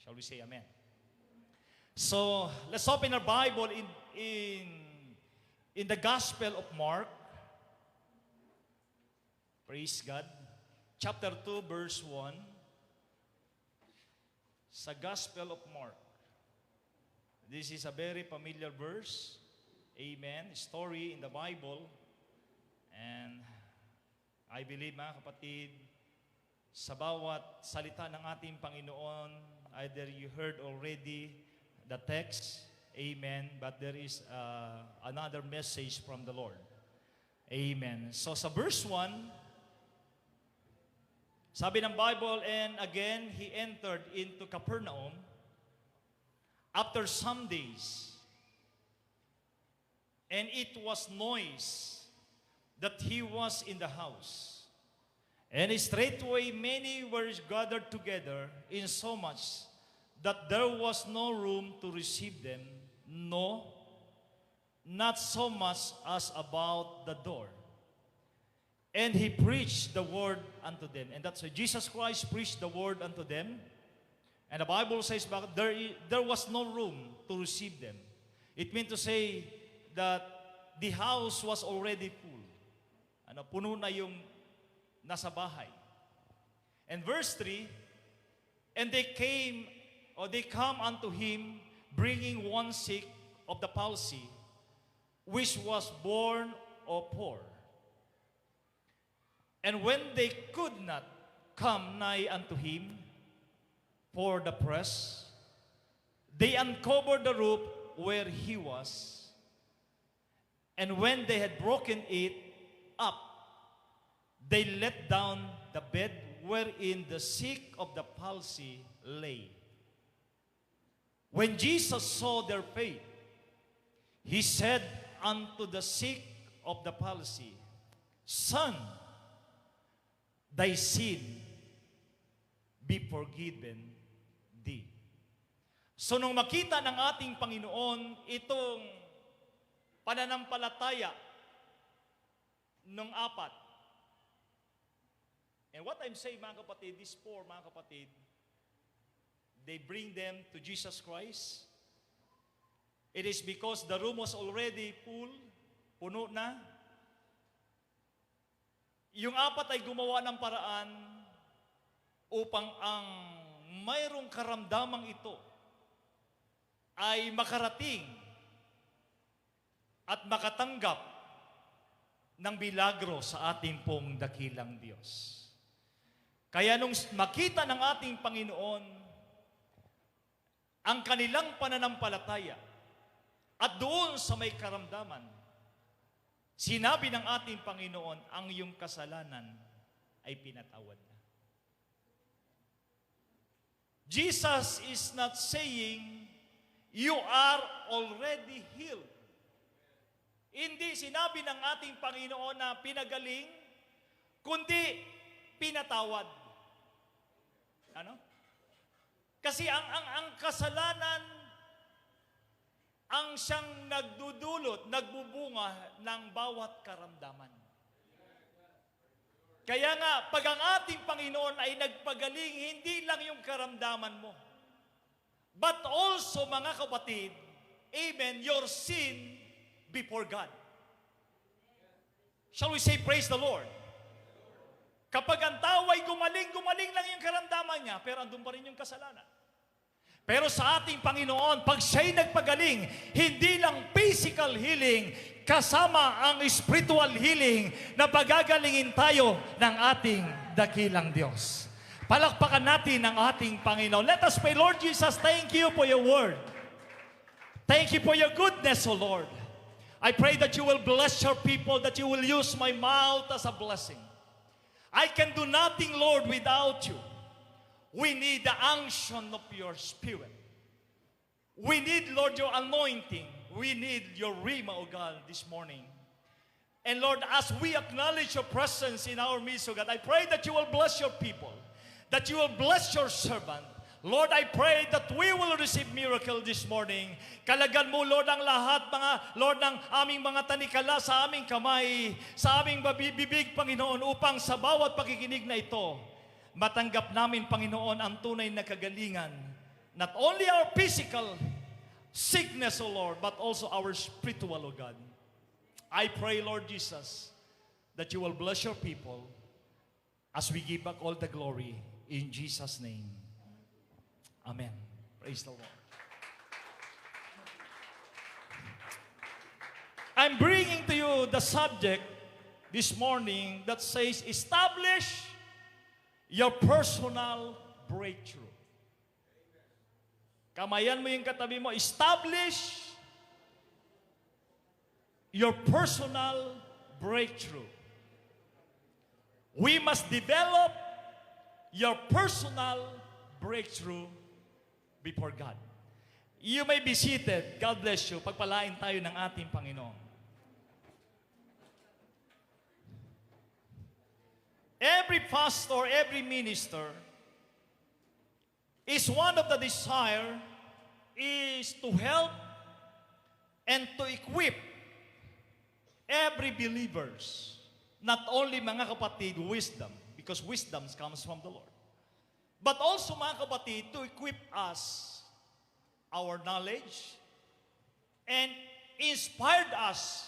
Shall we say amen? So, let's open our Bible in the Gospel of Mark. Praise God. Chapter 2, verse 1. Sa Gospel of Mark. This is a very familiar verse. Amen. Story in the Bible. And I believe, mga kapatid, sa bawat salita ng ating Panginoon, either you heard already the text, amen, but there is another message from the Lord. Amen. So sa verse 1, sabi ng Bible, and again, he entered into Capernaum after some days, and it was noise that he was in the house. And straightway many were gathered together, insomuch that there was no room to receive them, no, not so much as about the door. And he preached the word unto them. And that's why Jesus Christ preached the word unto them. And the Bible says there was no room to receive them. It meant to say that the house was already full. Puno na yung nasa bahay. And verse 3, and they come unto him, bringing one sick of the palsy, which was born of poor. And when they could not come nigh unto him for the press, they uncovered the roof where he was. And when they had broken it up, they let down the bed wherein the sick of the palsy lay. When Jesus saw their faith, he said unto the sick of the palsy, Son, thy sin be forgiven thee. So nung makita ng ating Panginoon itong pananampalataya ng apat, and what I'm saying, mga kapatid, these four, mga kapatid, they bring them to Jesus Christ. It is because the room was already full, puno na. Yung apat ay gumawa ng paraan upang ang mayroong karamdamang ito ay makarating at makatanggap ng milagro sa ating pong dakilang Diyos. Kaya nung makita ng ating Panginoon ang kanilang pananampalataya at doon sa may karamdaman, sinabi ng ating Panginoon, ang iyong kasalanan ay pinatawad na. Jesus is not saying, you are already healed. Hindi sinabi ng ating Panginoon na pinagaling, kundi pinatawad. Ano? Kasi ang kasalanan ang siyang nagdudulot, nagbubunga ng bawat karamdaman. Kaya nga, pag ang ating Panginoon ay nagpagaling, hindi lang yung karamdaman mo, but also, mga kapatid, amen, your sin before God. Shall we say, praise the Lord? Kapag ang tao ay gumaling lang yung karamdaman niya, pero andun pa rin yung kasalanan. Pero sa ating Panginoon, pag siya'y nagpagaling, hindi lang physical healing, kasama ang spiritual healing na pagagalingin tayo ng ating dakilang Diyos. Palakpakan natin ang ating Panginoon. Let us pray. Lord Jesus, thank you for your word. Thank you for your goodness, O Lord. I pray that you will bless your people, that you will use my mouth as a blessing. I can do nothing, Lord, without you. We need the unction of your Spirit. We need, Lord, your anointing. We need your rhema, O God, this morning. And Lord, as we acknowledge your presence in our midst, O God, I pray that you will bless your people, that you will bless your servant. Lord, I pray that we will receive miracle this morning. Kalagan mo, Lord, ang lahat, Lord, ng aming mga tanikala sa aming kamay, sa aming bibig, Panginoon, upang sa bawat pakikinig na ito, matanggap namin, Panginoon, ang tunay na kagalingan Not only our physical sickness, O Lord, but also our spiritual, O God. I pray, Lord Jesus, that you will bless your people as we give back all the glory in Jesus' name. Amen. Praise the Lord. I'm bringing to you the subject this morning that says, establish your personal breakthrough. Kamayan mo yung katabi mo, establish your personal breakthrough. We must develop your personal breakthrough before God. You may be seated. God bless you. Pagpalain tayo ng ating Panginoon. Every pastor, every minister, is one of the desire is to help and to equip every believers, not only mga kapatid, wisdom, because wisdom comes from the Lord, but also mga kapatid, to equip us, our knowledge, and inspired us,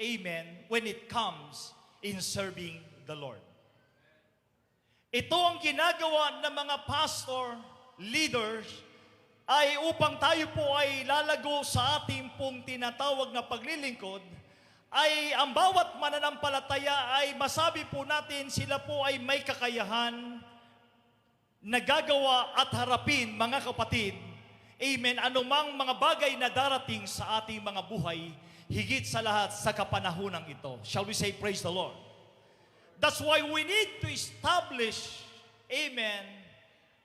amen, when it comes in serving the Lord. Ito ang ginagawa ng mga pastor, leaders, ay upang tayo po ay lalago sa ating pong tinatawag na paglilingkod, ay ang bawat mananampalataya ay masabi po natin sila po ay may kakayahan na gagawa at harapin, mga kapatid, amen, anumang mga bagay na darating sa ating mga buhay, higit sa lahat sa kapanahunang ito. Shall we say praise the Lord? That's why we need to establish, amen,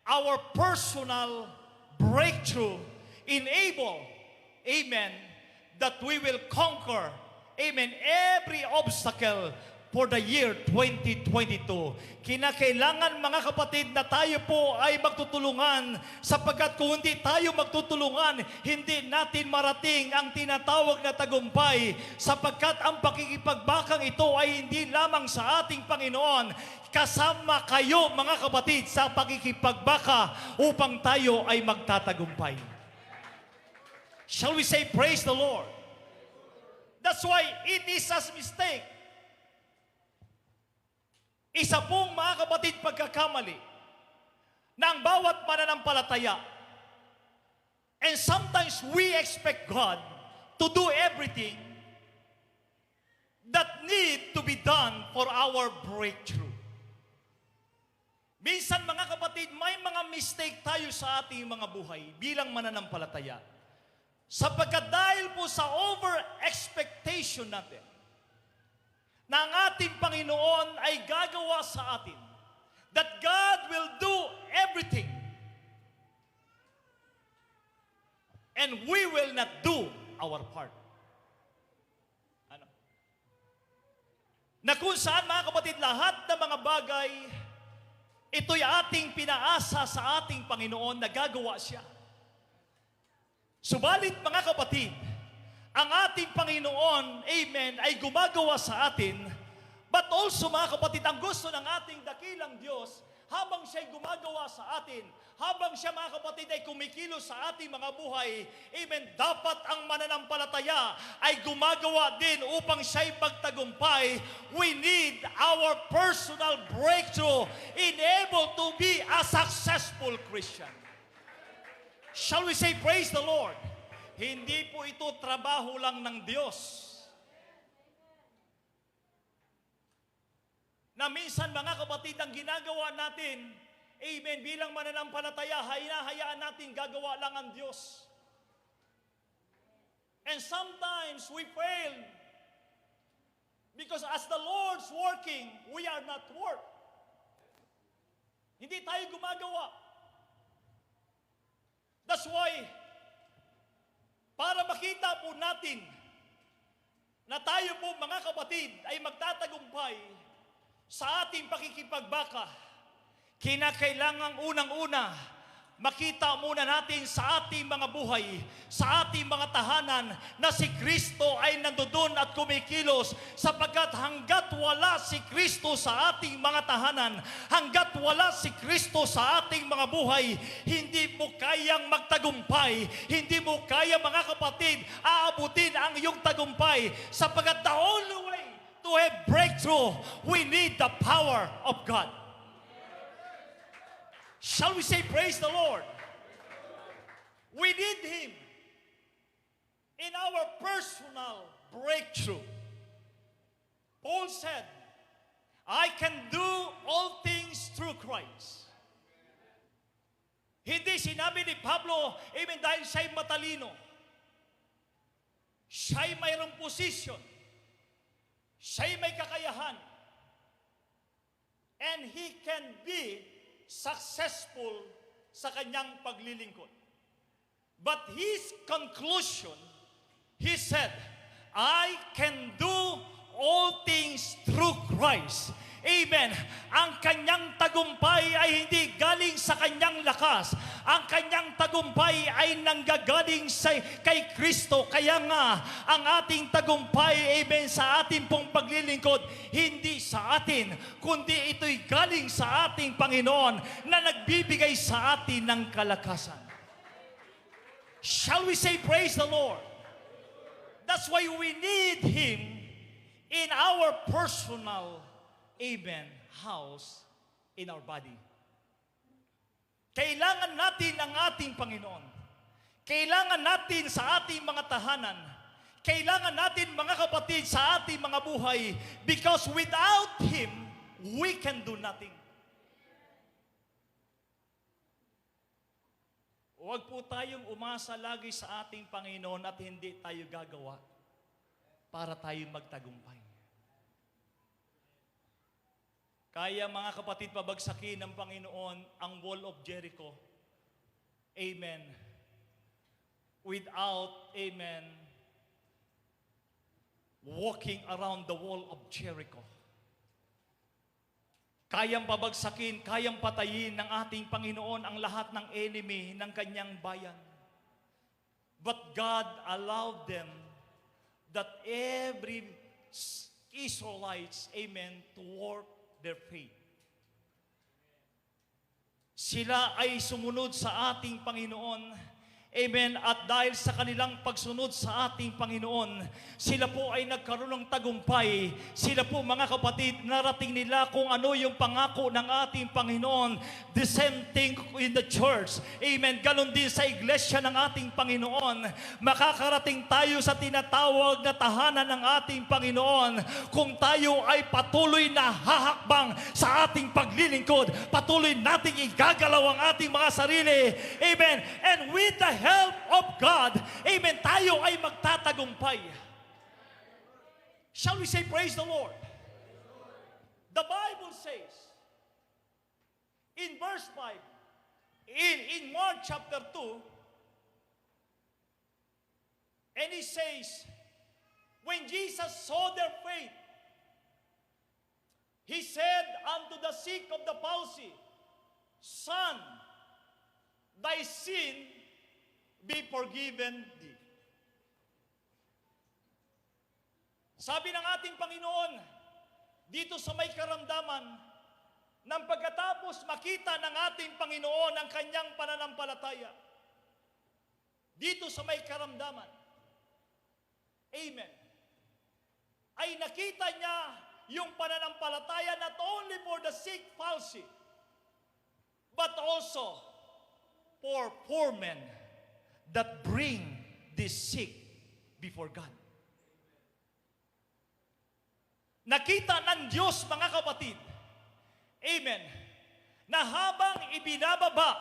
our personal breakthrough, enable, amen, that we will conquer, amen, every obstacle for the year 2022. Kinakailangan, mga kapatid, na tayo po ay magtutulungan, sapagkat kung hindi tayo magtutulungan, hindi natin marating ang tinatawag na tagumpay, sapagkat ang pakikipagbakang ito ay hindi lamang sa ating Panginoon. Kasama kayo, mga kapatid, sa pakikipagbaka upang tayo ay magtatagumpay. Shall we say praise the Lord? That's why it is a mistake. Isa pong, mga kapatid, pagkakamali na ang bawat mananampalataya, and sometimes we expect God to do everything that need to be done for our breakthrough. Minsan, mga kapatid, may mga mistake tayo sa ating mga buhay bilang mananampalataya. Sapagkat dahil po sa over-expectation natin, na ang ating Panginoon ay gagawa sa atin, that God will do everything, and we will not do our part. Ano? Na kung saan, mga kapatid, lahat ng mga bagay, ito'y ating pinaasa sa ating Panginoon na gagawa siya. Subalit, mga kapatid, ang ating Panginoon, amen, ay gumagawa sa atin, but also, mga kapatid, ang gusto ng ating dakilang Diyos, habang siya'y gumagawa sa atin, habang siya, mga kapatid, ay kumikilos sa ating mga buhay, amen, dapat ang mananampalataya ay gumagawa din upang siya'y pagtagumpay. We need our personal breakthrough in able to be a successful Christian. Shall we say praise the Lord? Hindi po ito trabaho lang ng Diyos. Na minsan, mga kapatid, ang ginagawa natin, amen, bilang mananampalataya, hinahayaan natin gagawa lang ang Diyos. And sometimes we fail because as the Lord's working, we are not work. Hindi tayo gumagawa. That's why, para makita po natin na tayo po, mga kapatid, ay magtatagumpay sa ating pakikipagbaka, kinakailangang unang-una makita muna natin sa ating mga buhay, sa ating mga tahanan, na si Kristo ay nandoon at kumikilos, sapagkat hanggat wala si Kristo sa ating mga tahanan, hanggat wala si Kristo sa ating mga buhay, hindi mo kayang magtagumpay, hindi mo kaya, mga kapatid, aabutin ang iyong tagumpay, sapagkat the only way to have breakthrough, we need the power of God. Shall we say praise the Lord? We need Him in our personal breakthrough. Paul said, I can do all things through Christ. Hindi sinabi ni Pablo, amen, dahil siya'y matalino. Siya'y mayroong posisyon. Siya'y may kakayahan. And he can be successful sa kanyang paglilingkod. But his conclusion, he said, I can do all things through Christ. Amen. Ang kanyang tagumpay ay hindi galing sa kanyang lakas. Ang kanyang tagumpay ay nanggagaling kay Kristo. Kaya nga, ang ating tagumpay, amen, sa ating pong paglilingkod, hindi sa atin, kundi ito'y galing sa ating Panginoon na nagbibigay sa atin ng kalakasan. Shall we say praise the Lord? That's why we need Him in our personal, amen, house in our body. Kailangan natin ang ating Panginoon. Kailangan natin sa ating mga tahanan. Kailangan natin, mga kapatid, sa ating mga buhay, because without Him, we can do nothing. Huwag po tayong umasa lagi sa ating Panginoon at hindi tayo gagawa para tayo magtagumpay. Kaya, mga kapatid, pabagsakin ng Panginoon ang wall of Jericho. Amen. Without, amen, walking around the wall of Jericho. Kayang pabagsakin, kayang patayin ng ating Panginoon ang lahat ng enemy ng kanyang bayan. But God allowed them that every Israelites, amen, to work their faith. Sila ay sumunod sa ating Panginoon. Amen. At dahil sa kanilang pagsunod sa ating Panginoon, sila po ay nagkaroon ng tagumpay. Sila po, mga kapatid, narating nila kung ano yung pangako ng ating Panginoon. The same thing in the church. Amen. Ganon din sa iglesia ng ating Panginoon. Makakarating tayo sa tinatawag na tahanan ng ating Panginoon kung tayo ay patuloy na hahakbang sa ating paglilingkod. Patuloy nating igagalaw ang ating mga sarili. Amen. And with the help of God, amen, tayo ay magtatagumpay. Shall we say praise the Lord? The Bible says, in verse 5, in Mark chapter 2, and he says, when Jesus saw their faith, he said unto the sick of the palsy, Son, thy sin be forgiven thee. Sabi ng ating Panginoon, dito sa may karamdaman, nang pagkatapos makita ng ating Panginoon ang kanyang pananampalataya, dito sa may karamdaman, amen, ay nakita niya yung pananampalataya not only for the sick palsy, but also for poor men that bring this sick before God. Nakita ng Diyos, mga kapatid, amen, na habang ibinababa,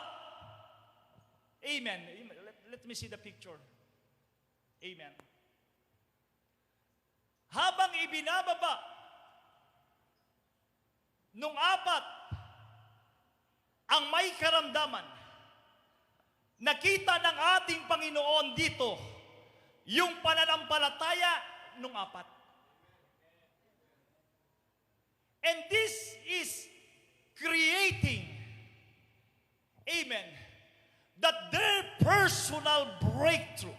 amen, let me see the picture, amen, habang ibinababa nung apat ang may karamdaman, nakita ng ating Panginoon dito yung pananampalataya ng apat. And this is creating, amen, that their personal breakthrough,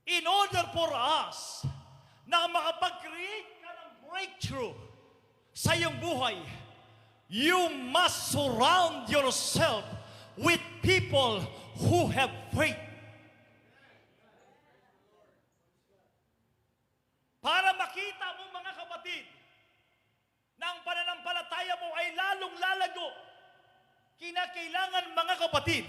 in order for us na makapag-create ka ng breakthrough sa iyong buhay, you must surround yourself with people who have faith. Para makita mo mga kapatid, na ang pananampalataya mo ay lalong lalago, kinakailangan mga kapatid,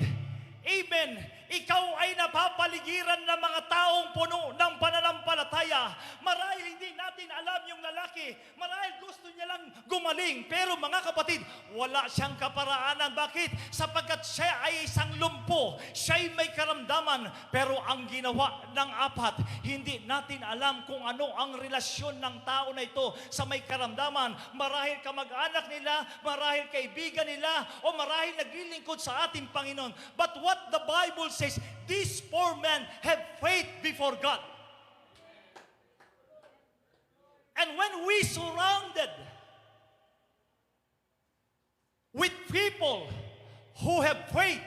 amen, ikaw ay napapaligiran ng mga taong puno ng pananampalataya. Marahil hindi natin alam yung lalaki, marahil gusto niya lang gumaling, pero mga kapatid, wala siyang kaparaanan. Bakit? Sapagkat siya ay isang lumpo, siya ay may karamdaman, pero ang ginawa ng apat, hindi natin alam kung ano ang relasyon ng tao na ito sa may karamdaman. Marahil kamag-anak nila, marahil kaibigan nila, o marahil naglilingkod sa ating Panginoon. But what the Bible says, these four men have faith before God. And when we surrounded with people who have faith,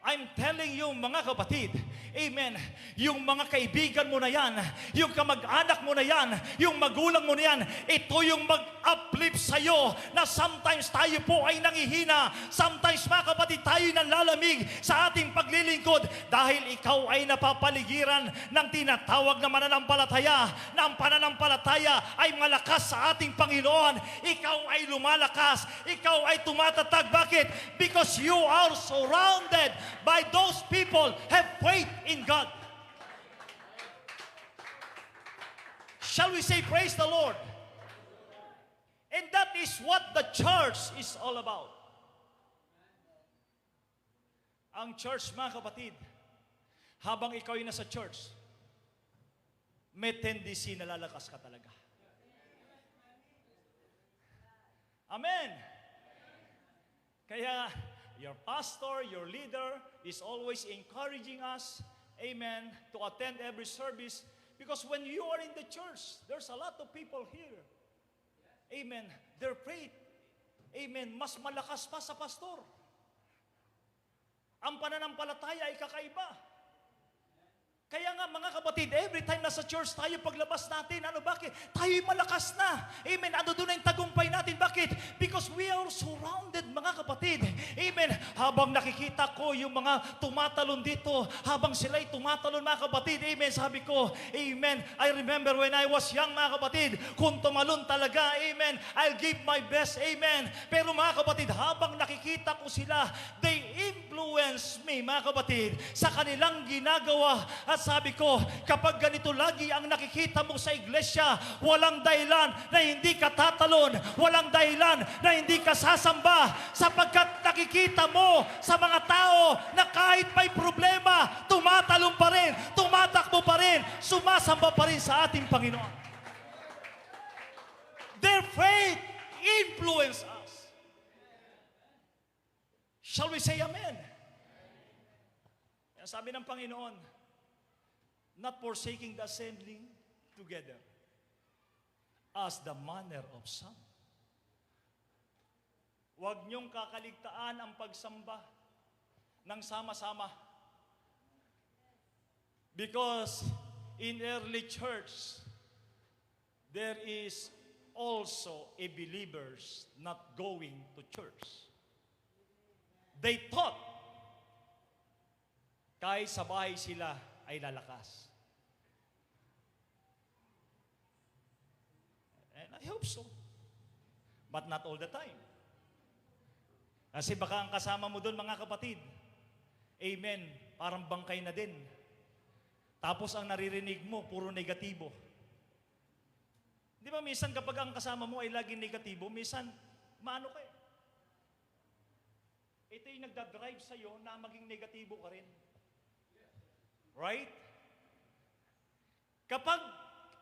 I'm telling you mga kapatid, amen, yung mga kaibigan mo na yan, yung kamag-anak mo na yan, yung magulang mo na yan, ito yung mag-uplift sa'yo na sometimes tayo po ay nangihina, sometimes mga kapatid tayo nanlalamig sa ating paglilingkod dahil ikaw ay napapaligiran ng tinatawag na mananampalataya, na ang pananampalataya ay malakas sa ating Panginoon. Ikaw ay lumalakas, ikaw ay tumatatag. Bakit? Because you are surrounded by those people have faith in God. Shall we say praise the Lord? And that is what the church is all about. Ang church, mga kapatid, habang ikaw ay nasa church, may tendency na lalakas ka talaga. Amen. Kaya, your pastor, your leader is always encouraging us, amen, to attend every service. Because when you are in the church, there's a lot of people here. Amen. Their faith, amen, mas malakas pa sa pastor. Ang pananampalataya ay kakaiba. Kaya nga mga kapatid, every time nasa church tayo, paglabas natin, bakit? Tayo'y malakas na. Amen. Ano doon ang tagumpay natin? Bakit? Because we are surrounded, mga kapatid. Amen. Habang nakikita ko yung mga tumatalon dito, habang sila'y tumatalon, mga kapatid, amen, sabi ko, amen, I remember when I was young, mga kapatid, kung tumalon talaga, amen, I'll give my best, amen. Pero mga kapatid, habang nakikita ko sila, they influence me, mga kapatid, sa kanilang ginagawa. At sabi ko, kapag ganito lagi ang nakikita mo sa iglesia, walang dahilan na hindi ka tatalon, walang dahilan na hindi ka sasamba, sapagkat nakikita mo sa mga tao na kahit may problema, tumatalon pa rin, tumatakbo pa rin, sumasamba pa rin sa ating Panginoon. Their faith influence us. Shall we say amen? Sabi ng Panginoon, not forsaking the assembling together, as the manner of some. Huwag niyong kakaligtaan ang pagsamba ng sama-sama. Because in early church, there is also a believers not going to church. They thought, kahit sa bahay sila ay lalakas. And I hope so. But not all the time. Kasi baka ang kasama mo doon, mga kapatid, amen, parang bangkay na din. Tapos ang naririnig mo, puro negatibo. Di ba minsan kapag ang kasama mo ay laging negatibo, minsan maano ka eh. Ito yung nagdadrive sa'yo na maging negatibo ka rin. Right? Kapag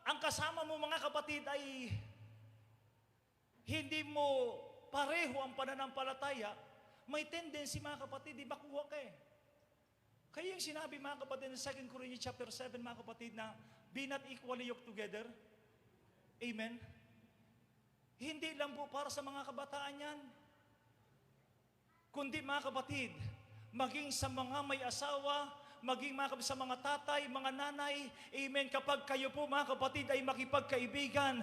ang kasama mo, mga kapatid, ay hindi mo pareho ang pananampalataya, may tendency, mga kapatid, di makuha ka eh. Kaya yung sinabi, mga kapatid, in 2 Corinthians chapter 7, mga kapatid, na be not equally yoked together. Amen? Hindi lang po para sa mga kabataan yan. Kundi, mga kapatid, maging sa mga may asawa, maging sa mga tatay, mga nanay, amen, kapag kayo po mga kapatid ay makipagkaibigan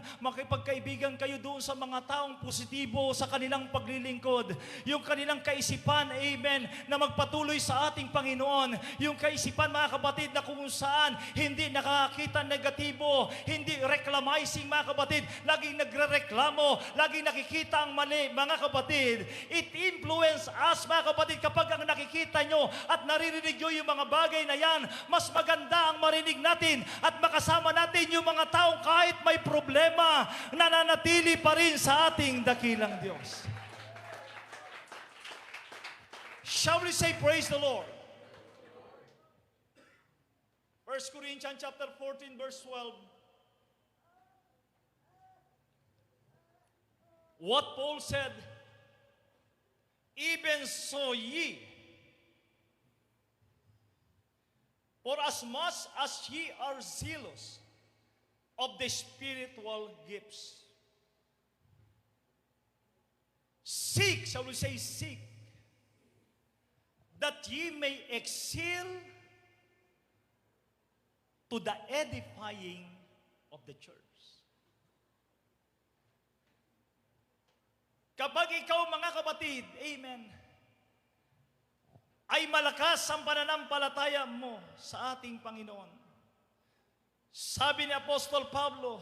kayo doon sa mga taong positibo sa kanilang paglilingkod, yung kanilang kaisipan, amen, na magpatuloy sa ating Panginoon, yung kaisipan mga kapatid na kung saan hindi nakakita negatibo, hindi reclamizing mga kapatid, laging nagrereklamo, laging nakikita ang mali mga kapatid, it influence us mga kapatid kapag ang nakikita nyo at naririnig nyo yung mga bagay na yan, mas maganda ang marinig natin at makasama natin yung mga taong kahit may problema, nananatili pa rin sa ating dakilang Diyos. Shall we say praise the Lord? 1 Corinthians chapter 14 verse 12. What Paul said, even so ye, for as much as ye are zealous of the spiritual gifts, seek, shall we say seek, that ye may excel to the edifying of the church. Kapag ikaw mga kapatid, amen, ay malakas ang pananampalataya mo sa ating Panginoon. Sabi ni Apostol Pablo,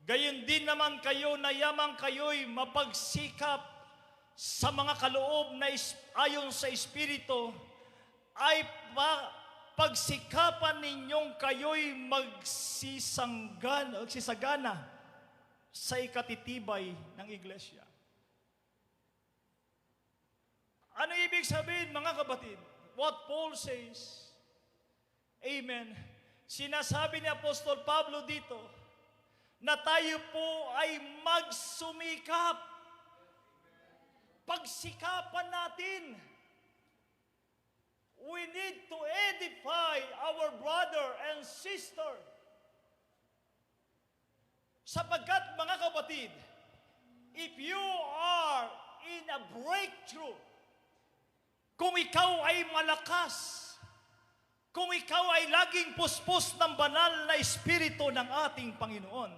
gayon din naman kayo na yamang kayo'y mapagsikap sa mga kaloob na ayon sa Espiritu, ay pagsikapan ninyong kayo'y magsisagana sa ikatitibay ng iglesia. Ano ibig sabihin mga kapatid? What Paul says, amen, sinasabi ni Apostol Pablo dito, na tayo po ay magsumikap. Pagsikapan natin. We need to edify our brother and sister. Sapagkat mga kapatid, if you are in a breakthrough, kung ikaw ay malakas, kung ikaw ay laging puspos ng banal na Espiritu ng ating Panginoon,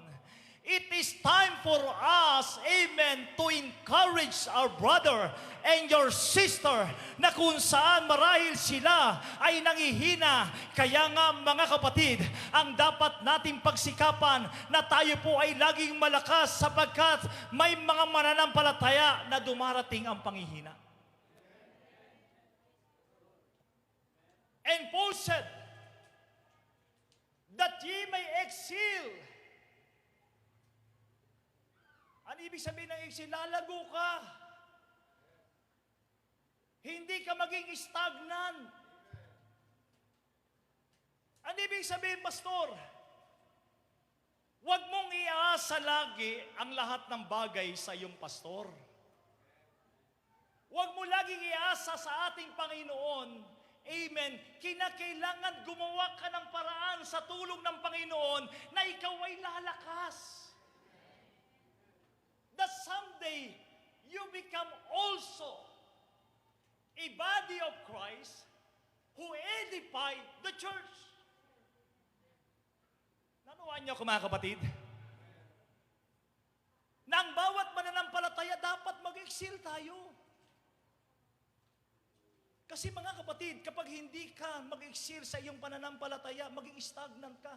it is time for us, amen, to encourage our brother and your sister na kung saan marahil sila ay nangihina. Kaya nga mga kapatid, ang dapat nating pagsikapan na tayo po ay laging malakas sapagkat may mga mananampalataya na dumarating ang panghihina. And Paul said, that ye may excel. Ano ibig sabihin ng excel? Lalago ka. Hindi ka maging stagnant. Ano ibig sabihin, Pastor? Huwag mong iaasa lagi ang lahat ng bagay sa iyong pastor. Huwag mo laging iasa sa ating Panginoon. Amen. Kinakailangan gumawa ka ng paraan sa tulong ng Panginoon na ikaw ay lalakas. That someday you become also a body of Christ who edify the church. Nanuwaan niyo ako mga kapatid? Na ang bawat mananampalataya dapat mag-excel tayo. Kasi mga kapatid, kapag hindi ka mag-excel sa iyong pananampalataya, maging stagnant ka.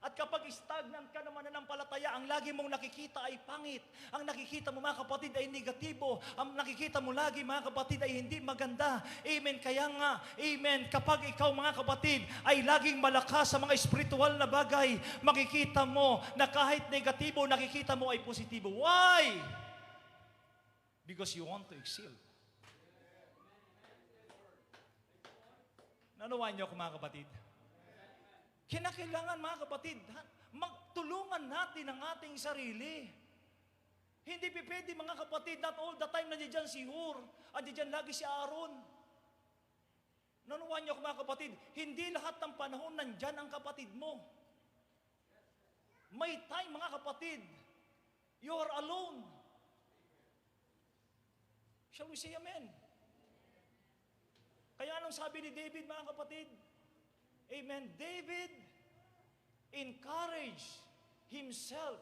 At kapag stagnant ka ng mananampalataya, ang lagi mong nakikita ay pangit. Ang nakikita mo mga kapatid ay negatibo. Ang nakikita mo lagi mga kapatid ay hindi maganda. Amen. Kaya nga, amen, kapag ikaw mga kapatid ay laging malakas sa mga espiritual na bagay, makikita mo na kahit negatibo, nakikita mo ay positibo. Why? Because you want to excel. Nanuwaan niyo ako mga kapatid? Kinakailangan mga kapatid, magtulungan natin ang ating sarili. Hindi pwede mga kapatid, not all the time nandiyan si Hur, nandiyan lagi si Aaron. Nanuwaan niyo ako mga kapatid, hindi lahat ng panahon nandiyan ang kapatid mo. May time mga kapatid, you are alone. Shall we say amen? Kaya anong sabi ni David, mga kapatid? Amen. David encouraged himself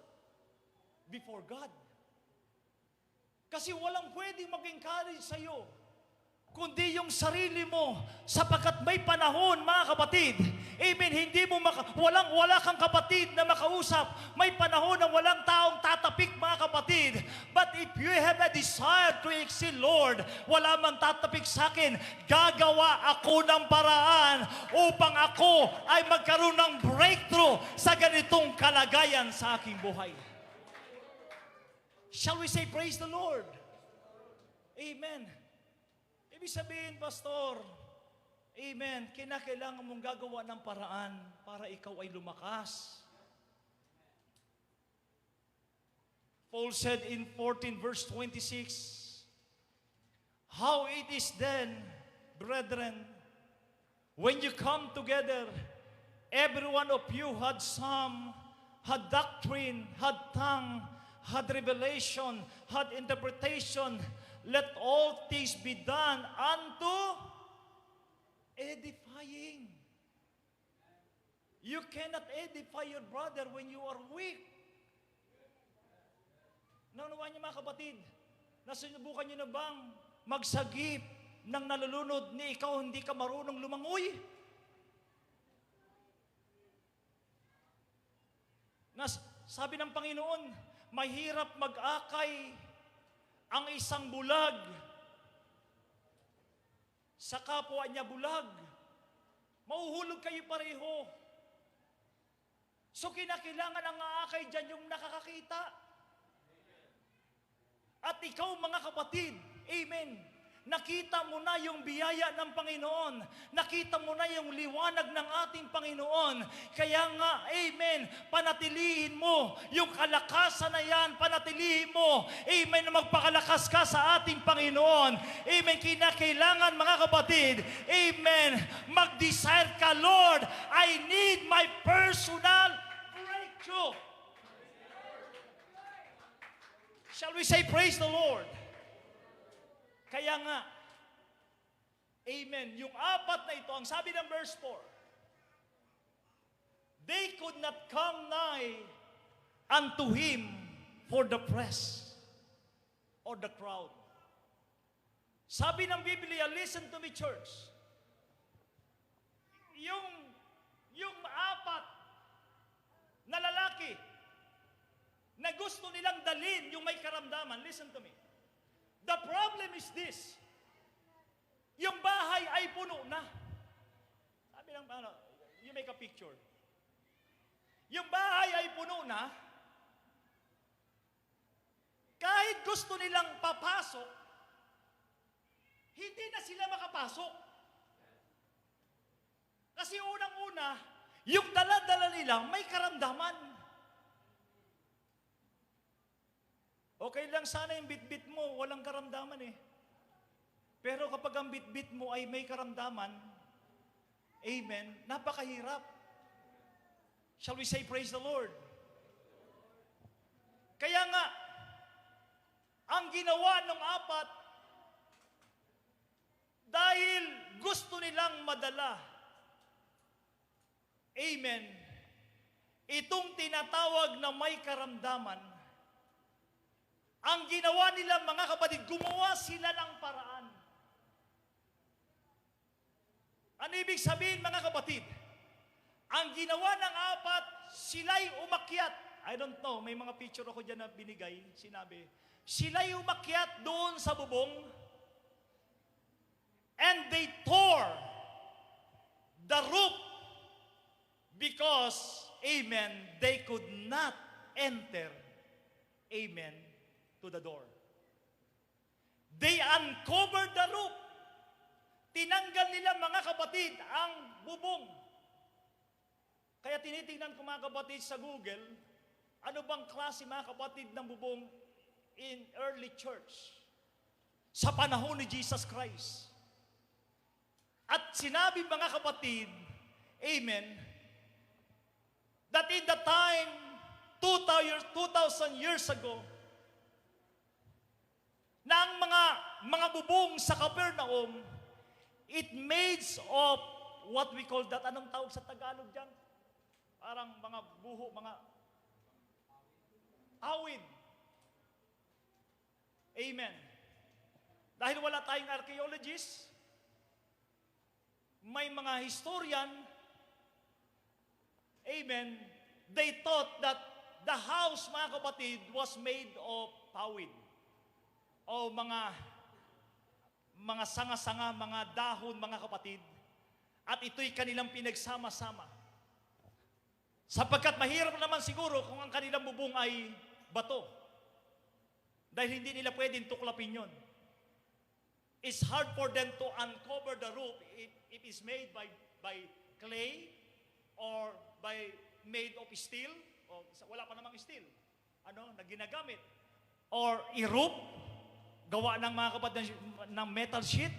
before God. Kasi walang pwedeng mag-encourage sa iyo, kundi yung sarili mo, sapagkat may panahon, mga kapatid, amen, hindi mo wala kang kapatid na makausap. May panahon na walang taong tatapik, mga kapatid. But if you have a desire to exceed, Lord, wala man tatapik sa akin, gagawa ako ng paraan upang ako ay magkaroon ng breakthrough sa ganitong kalagayan sa aking buhay. Shall we say, praise the Lord? Amen. Ibig sabihin, Pastor, amen, kinakailangan mong gagawa ng paraan para ikaw ay lumakas. Paul said in 14 verse 26, how it is then, brethren, when you come together, every one of you had doctrine, had tongue, had revelation, had interpretation. Let all things be done unto edifying. You cannot edify your brother when you are weak. Naunawaan niyo, mga kapatid, nasubukan niyo na bang magsagip ng nalulunod ni ikaw hindi ka marunong lumangoy? Sabi ng Panginoon, mahirap mag-akay ang isang bulag sa kapwa niya bulag. Mauhulog kayo pareho. So kinakailangan ang aakay dyan yung nakakakita. At ikaw, mga kapatid, amen, nakita mo na yung biyaya ng Panginoon. Nakita mo na yung liwanag ng ating Panginoon. Kaya nga, amen, panatilihin mo yung kalakasan na yan. Panatilihin mo, amen, na magpakalakas ka sa ating Panginoon. Amen, kinakailangan, mga kapatid, amen, mag-desire ka, Lord, I need my personal breakthrough. Shall we say, praise the Lord? Kaya nga, amen, yung apat na ito, ang sabi ng verse 4, they could not come nigh unto him for the press or the crowd. Sabi ng Biblia, listen to me, church, yung apat na lalaki na gusto nilang dalhin yung may karamdaman, listen to me. The problem is this. Yung bahay ay puno na. Sabi ng, you make a picture. Yung bahay ay puno na. Kahit gusto nilang papasok, hindi na sila makapasok. Kasi unang-una, yung dala-dala nila may karamdaman. Okay lang sana yung bit-bit mo, walang karamdaman eh. Pero kapag ang bit-bit mo ay may karamdaman, amen, napakahirap. Shall we say, praise the Lord? Kaya nga, ang ginawa ng apat, dahil gusto nilang madala, amen, itong tinatawag na may karamdaman, ang ginawa nila, mga kapatid, gumawa sila ng paraan. Ano ibig sabihin, mga kapatid? Ang ginawa ng apat, sila'y umakyat. I don't know, may mga picture ako dyan na binigay, sinabi. Sila'y umakyat doon sa bubong, and they tore the roof because, amen, they could not enter, amen, to the door. They uncovered the roof. Tinanggal nila, mga kapatid, ang bubong. Kaya tinitingnan ko, mga kapatid, sa Google, ano bang klase, mga kapatid, ng bubong in early church sa panahon ni Jesus Christ. At sinabi, mga kapatid, amen, that in the time 2,000 years ago, na ang mga bubong sa Capernaum, It made of what we call that. Anong tawag sa Tagalog dyan? Parang mga buho, mga awid. Amen. Dahil wala tayong archaeologists, may mga historian, amen, they thought that the house, mga kapatid, was made of pawid. O mga sanga-sanga, mga dahon, mga kapatid. At ito'y kanilang pinagsama-sama. Sapagkat mahirap naman siguro kung ang kanilang bubong ay bato. Dahil hindi nila pwedeng tuklapin yun. It's hard for them to uncover the roof if it is made by clay or made of steel. O, wala pa namang steel. Na ginagamit. Or i-roof, gawa ng mga kapatid ng metal sheet.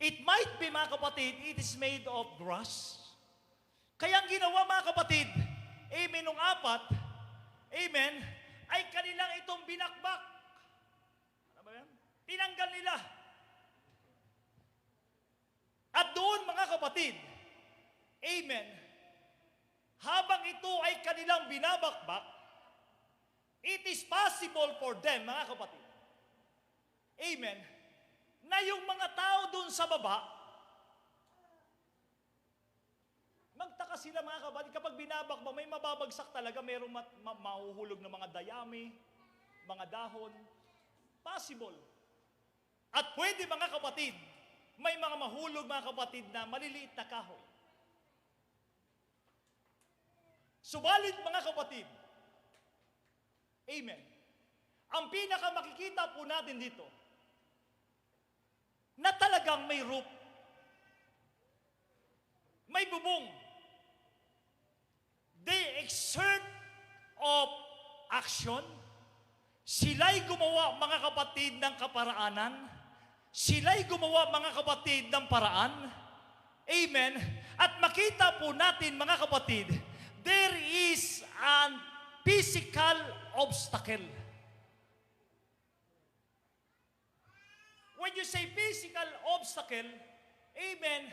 It might be, mga kapatid, it is made of grass. Kaya ang ginawa, mga kapatid, amen, nung apat, amen, ay kanilang itong binakbak. Ano ba yan? Tinanggal nila. At doon, mga kapatid, amen, habang ito ay kanilang binabakbak, it is possible for them, mga kapatid, amen, na yung mga tao doon sa baba, magtaka sila, mga kapatid, kapag binabakbak, may mababagsak talaga, mayroong mahuhulog ng mga dayami, mga dahon, possible. At pwede, mga kapatid, may mga mahulog, mga kapatid, na maliliit na kahoy. Subalit, mga kapatid, amen, ang pinakamakikita po natin dito, na talagang may roof, may bubong. They exert of action. Sila'y gumawa, mga kapatid, ng kaparaanan. Sila'y gumawa, mga kapatid, ng paraan. Amen. At makita po natin, mga kapatid, there is an physical obstacle. When you say physical obstacle, amen,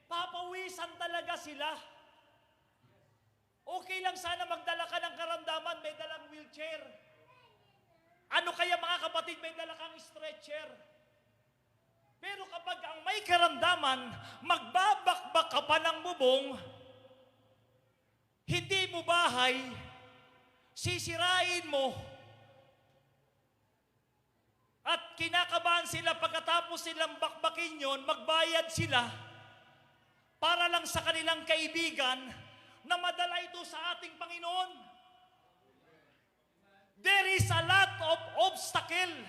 papawisan talaga sila. Okay lang sana magdala ka ng karamdaman, may dalang wheelchair. Ano kaya, mga kapatid, may dala kang stretcher. Pero kapag ang may karamdaman, magbabakbak ka pa ng bubong, hindi mo bahay, sisirain mo, at kinakabahan sila pagkatapos silang bakbakin yon, magbayad sila para lang sa kanilang kaibigan na madala ito sa ating Panginoon. There is a lot of obstacle.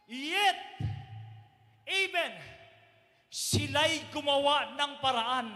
Yet, amen, sila'y gumawa ng paraan.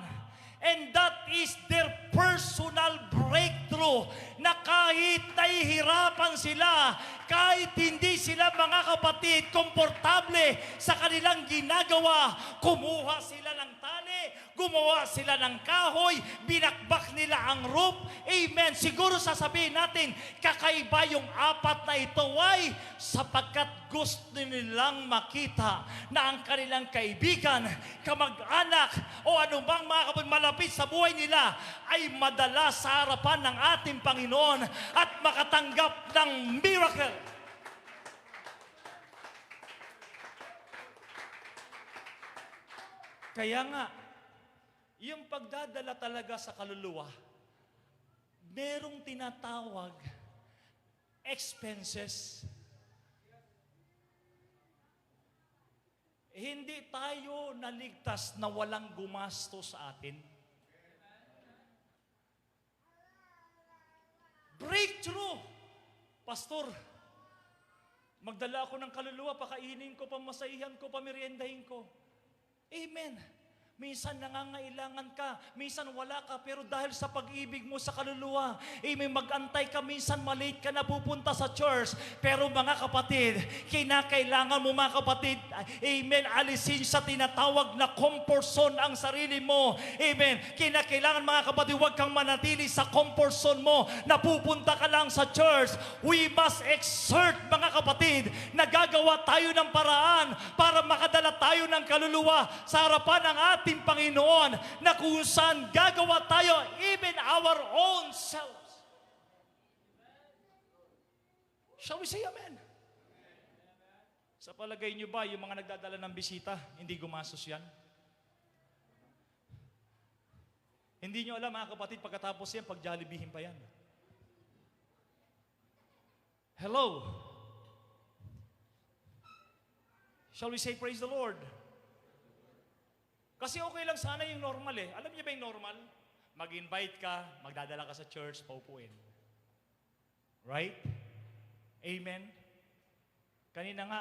And that is their personal breakthrough na kahit nahihirapan sila, kahit hindi sila, mga kapatid, komportable sa kanilang ginagawa, kumuha sila ng tali, gumawa sila ng kahoy, binakbak nila ang roof. Amen. Siguro sasabihin natin, kakaiba yung apat na ito. Why? Sapagkat gusto nilang makita na ang kanilang kaibigan, kamag-anak, o anumang mga kapatid malapit sa buhay nila ay madala sa harapan ng ating Panginoon at makatanggap ng miracle. Kaya nga, yung pagdadala talaga sa kaluluwa, merong tinatawag expenses. Hindi tayo naligtas na walang gumastos sa atin. Breakthrough! Pastor, magdala ako ng kaluluwa, pakainin ko, pamasahihan ko, pameriendahin ko. Amen. Minsan nangangailangan ka, minsan wala ka, pero dahil sa pag-ibig mo sa kaluluwa, may mag-antay ka, minsan malate ka na pupunta sa church. Pero mga kapatid, kinakailangan mo mga kapatid, amen, alisin sa tinatawag na comfort zone ang sarili mo. Amen. Kinakailangan mga kapatid, huwag kang manatili sa comfort zone mo, na pupunta ka lang sa church. We must exert mga kapatid, na gagawa tayo ng paraan para makadala tayo ng kaluluwa sa harapan ng ating Panginoon, na kung saan gagawa tayo even our own selves. Shall we say amen? Sa palagay niyo ba, yung mga nagdadala ng bisita, hindi gumastos yan? Hindi niyo alam mga kapatid, pagkatapos yan, pag-Jollibeehin pa yan. Hello? Shall we say praise the Lord? Kasi okay lang sana yung normal eh. Alam niyo ba yung normal? Mag-invite ka, magdadala ka sa church, paupuin. Right? Amen? Kanina nga,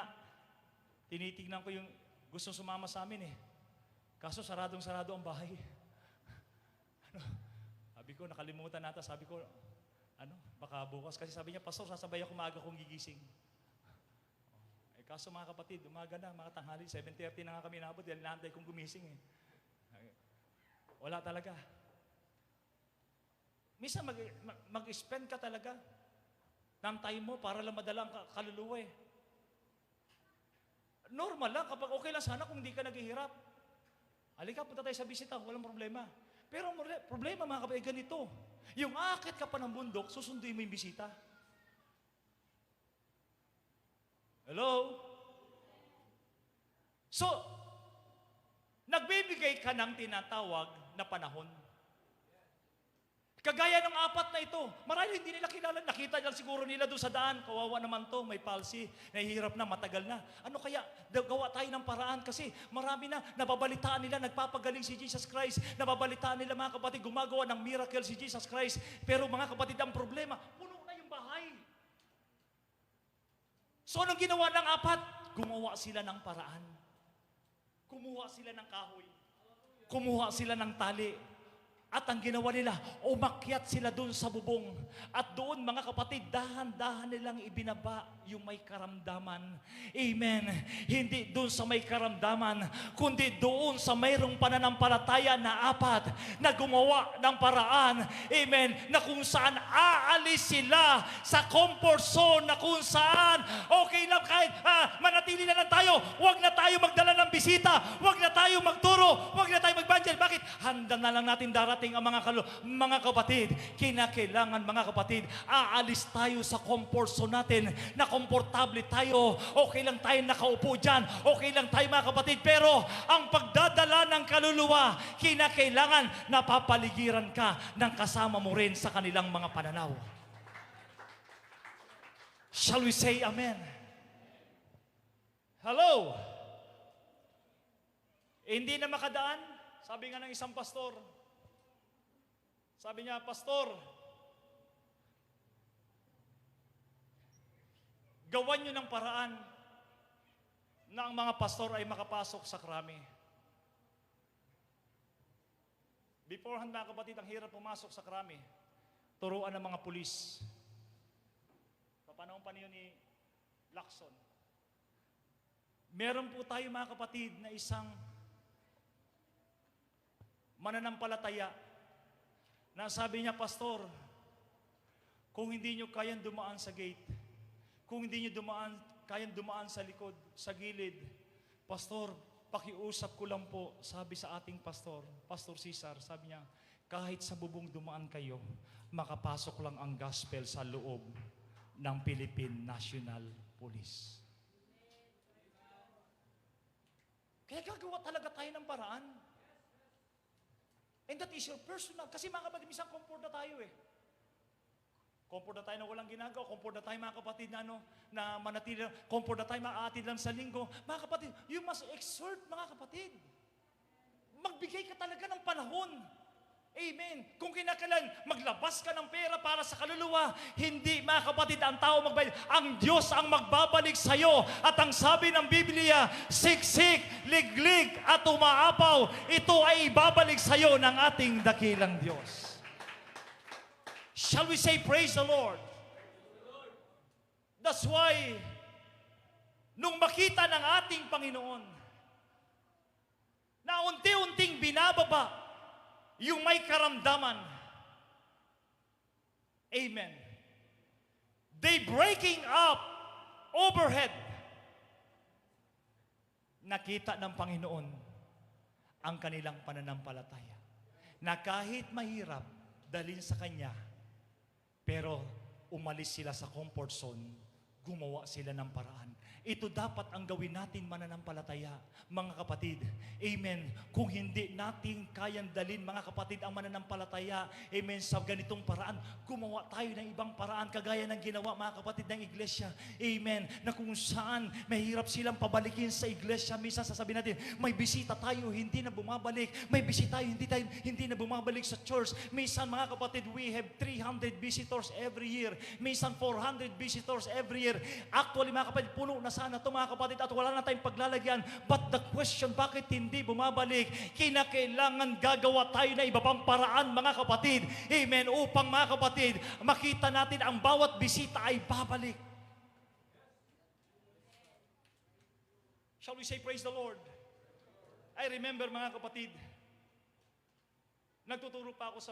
tinitignan ko yung gustong sumama sa amin eh. Kaso saradong-sarado ang bahay. Sabi ko, nakalimutan nata. Sabi ko, baka bukas. Kasi sabi niya, Pastor, sasabay ako maaga kong gigising. Kaso mga kapatid, umaga na, mga tanghali, 7:30 na nga kami nabot, dahil naantay kong gumising eh. Wala talaga. Minsan mag-spend ka talaga ng time mo para lang madala ang kaluluwa eh. Normal lang, kapag okay lang sana kung hindi ka naghihirap. Halika, punta tayo sa bisita, walang problema. Pero problema mga kapatid, ganito. Yung aakit ka pa ng bundok, susunduin mo yung bisita. Hello? So, nagbibigay ka ng tinatawag na panahon. Kagaya ng 4 na ito, marahil hindi nila kilala, nakita lang siguro nila doon sa daan, kawawa naman to, may palsy, nahihirap na, matagal na. Ano kaya, gawa tayo ng paraan kasi marami na, nababalitaan nila, nagpapagaling si Jesus Christ, nababalitaan nila mga kapatid, gumagawa ng miracle si Jesus Christ, pero mga kapatid, ang problema, puno na yung bahay. So, anong ginawa ng 4? Gumawa sila ng paraan. Kumuha sila ng kahoy. Kumuha sila ng tali. At ang ginawa nila, umakyat sila doon sa bubong. At doon mga kapatid, dahan-dahan nilang ibinaba yung may karamdaman. Amen. Hindi doon sa may karamdaman, kundi doon sa mayroong pananampalataya na 4 na gumawa ng paraan. Amen. Na kung saan aalis sila sa comfort zone, na kung saan okay lang kahit manatili na lang tayo. Huwag na tayo magdala ng bisita. Huwag na tayo magturo. Huwag na tayo mag-evangel. Bakit? Handa na lang natin darating ang mga kapatid. Kinakailangan mga kapatid, aalis tayo sa comfort zone natin, na komportable tayo, okay lang tayo nakaupo dyan, okay lang tayo mga kapatid, pero ang pagdadala ng kaluluwa, kinakailangan napapaligiran ka ng kasama mo rin sa kanilang mga pananaw. Shall we say amen? Hello? Hindi na makadaan, sabi nga ng isang pastor. Sabi niya, Pastor, gawan niyo ng paraan na ang mga pastor ay makapasok sa krami. Beforehand mga kapatid, ang hirap pumasok sa krami. Turuan ng mga pulis. Papanahon pa niyo ni Lacson. Meron po tayo mga kapatid na isang mananampalataya na sabi niya, Pastor, kung hindi nyo kayang dumaan sa gate, kung hindi nyo kayang dumaan sa likod, sa gilid, Pastor, pakiusap ko lang po, sabi sa ating pastor, Pastor Cesar, sabi niya, kahit sa bubong dumaan kayo, makapasok lang ang gospel sa loob ng Philippine National Police. Kaya gagawa talaga tayo ng paraan. And that is your personal. Kasi mga kapatid, minsan comfort na tayo eh. Comfort na tayo na walang ginagawa. Comfort na tayo mga kapatid na, na manatili. Comfort na tayo maaatid lang sa linggo. Mga kapatid, you must exert mga kapatid. Magbigay ka talaga ng panahon. Amen. Kung kinakailangan maglabas ka ng pera para sa kaluluwa, hindi mga kapatid ang tao magbayad. Ang Diyos ang magbabalik sa iyo. At ang sabi ng Biblia, siksik, liglig at umaapaw, ito ay ibabalik sa iyo ng ating dakilang Diyos. Shall we say praise the Lord? That's why, nung makita ng ating Panginoon, na unti-unting binababa yung may karamdaman. Amen. They breaking up overhead. Nakita ng Panginoon ang kanilang pananampalataya. Na kahit mahirap, dalhin sa Kanya, pero umalis sila sa comfort zone, gumawa sila ng paraan. Ito dapat ang gawin natin mananampalataya, mga kapatid. Amen. Kung hindi natin kayang dalin, mga kapatid, ang mananampalataya, amen, sa ganitong paraan, gumawa tayo ng ibang paraan, kagaya ng ginawa, mga kapatid, ng iglesia. Amen. Na kung saan mahirap silang pabalikin sa iglesia, minsan sasabihin natin, may bisita tayo, hindi na bumabalik. May bisita tayo, hindi na bumabalik sa church. Minsan, mga kapatid, we have 300 visitors every year. Minsan, 400 visitors every year. Actually, mga kapatid, puno na sana ito, mga kapatid, at wala na tayong paglalagyan. But the question, bakit hindi bumabalik? Kinakailangan gagawa tayo na iba pang paraan, mga kapatid. Amen. Upang, mga kapatid, makita natin ang bawat bisita ay babalik. Shall we say praise the Lord? I remember, mga kapatid, nagtuturo pa ako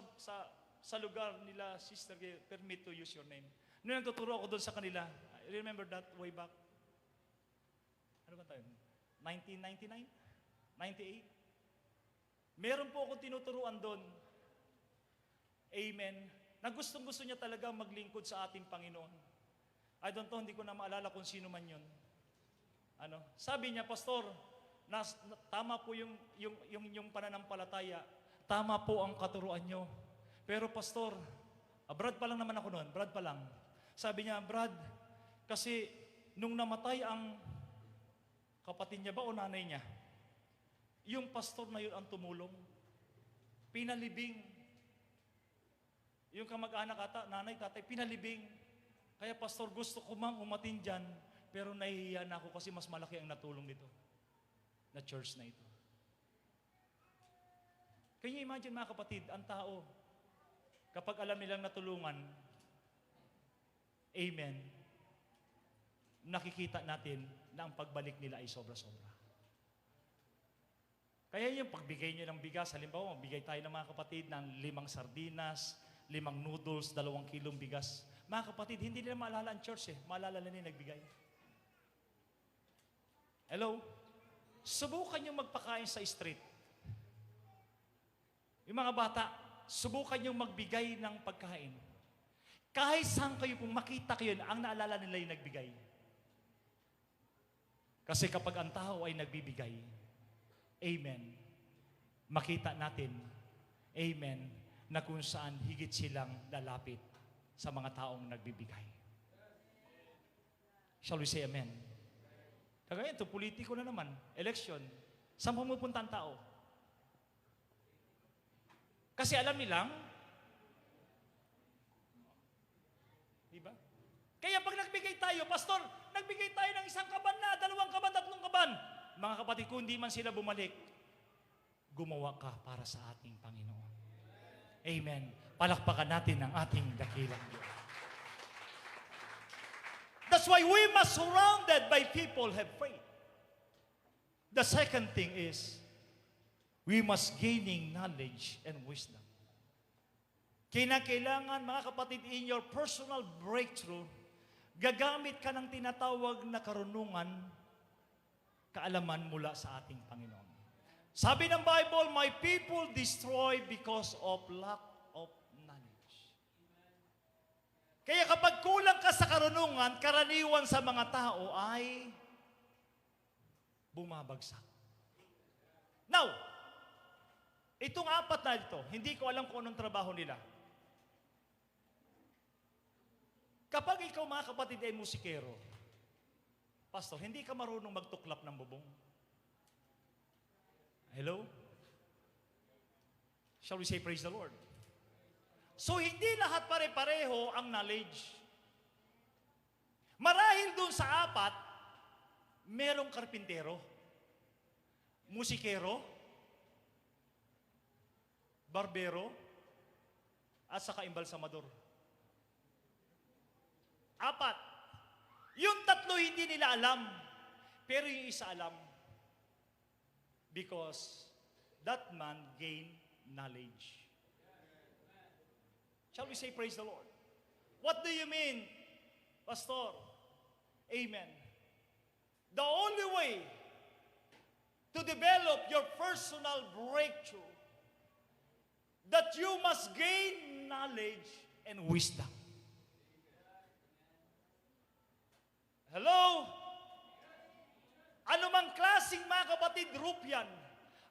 sa lugar nila, Sister, permit to use your name. Noong nagtuturo ako doon sa kanila, I remember that way back. Ano ba tayo? 1999? 98? Meron po akong tinuturuan doon. Amen. Na gustong-gusto niya talaga maglingkod sa ating Panginoon. I don't know, hindi ko na maalala kung sino man yun. Sabi niya, Pastor, tama po yung pananampalataya. Tama po ang katuruan nyo. Pero Pastor, Brad pa lang naman ako noon. Brad pa lang. Sabi niya, Brad, kasi nung namatay ang kapatid niya ba o nanay niya, yung pastor na yun ang tumulong. Pinalibing. Yung kamag-anak ata, nanay, tatay, pinalibing. Kaya pastor, gusto ko mang umatin dyan, pero nahihiya na ako kasi mas malaki ang natulong dito. Na church na ito. Can you imagine, mga kapatid, ang tao, kapag alam nilang natulungan, amen, nakikita natin na ang pagbalik nila ay sobra-sobra. Kaya yung pagbigay nyo ng bigas, halimbawa, magbigay tayo ng mga kapatid ng 5 sardinas, 5 noodles, 2 kilong bigas. Mga kapatid, hindi nila maalala ang church maalala nila nagbigay. Hello? Subukan nyo magpakain sa street. Yung mga bata, subukan nyo magbigay ng pagkain. Kahit saan kayo, kung makita kayo, ang naalala nila yung nagbigay. Kasi kapag ang tao ay nagbibigay, amen, makita natin, amen, na kung saan higit silang lalapit sa mga taong nagbibigay. Shall we say amen? Kagaya ito, politiko na naman, election. Saan pumupunta ang tao? Kasi alam nilang, diba? Kaya pag nagbigay tayo, Pastor, nagbigay tayo ng 1 kaban na, 2 kaban, 3 kaban. Mga kapatid, kung di man sila bumalik, gumawa ka para sa ating Panginoon. Amen. Palakpakan natin ang ating dakilang Diyos. That's why we must surrounded by people have faith. The second thing is, we must gaining knowledge and wisdom. Kinakailangan, mga kapatid, in your personal breakthrough, gagamit ka ng tinatawag na karunungan, kaalaman mula sa ating Panginoon. Sabi ng Bible, my people destroy because of lack of knowledge. Kaya kapag kulang ka sa karunungan, karaniwan sa mga tao ay bumabagsak. Now, itong 4 na ito, hindi ko alam kung anong trabaho nila. Kapag ikaw, mga kapatid, ay musikero, Pastor, hindi ka marunong magtuklap ng bubong. Hello? Shall we say praise the Lord? So hindi lahat pare-pareho ang knowledge. Marahil dun sa apat, merong karpintero, musikero, barbero, at saka imbalsamador. Apat. Yung tatlo hindi nila alam, pero yung isa alam. Because that man gained knowledge. Shall we say praise the Lord? What do you mean, Pastor? Amen. The only way to develop your personal breakthrough, that you must gain knowledge and wisdom. Hello? Ano mang klaseng mga kapatid group yan,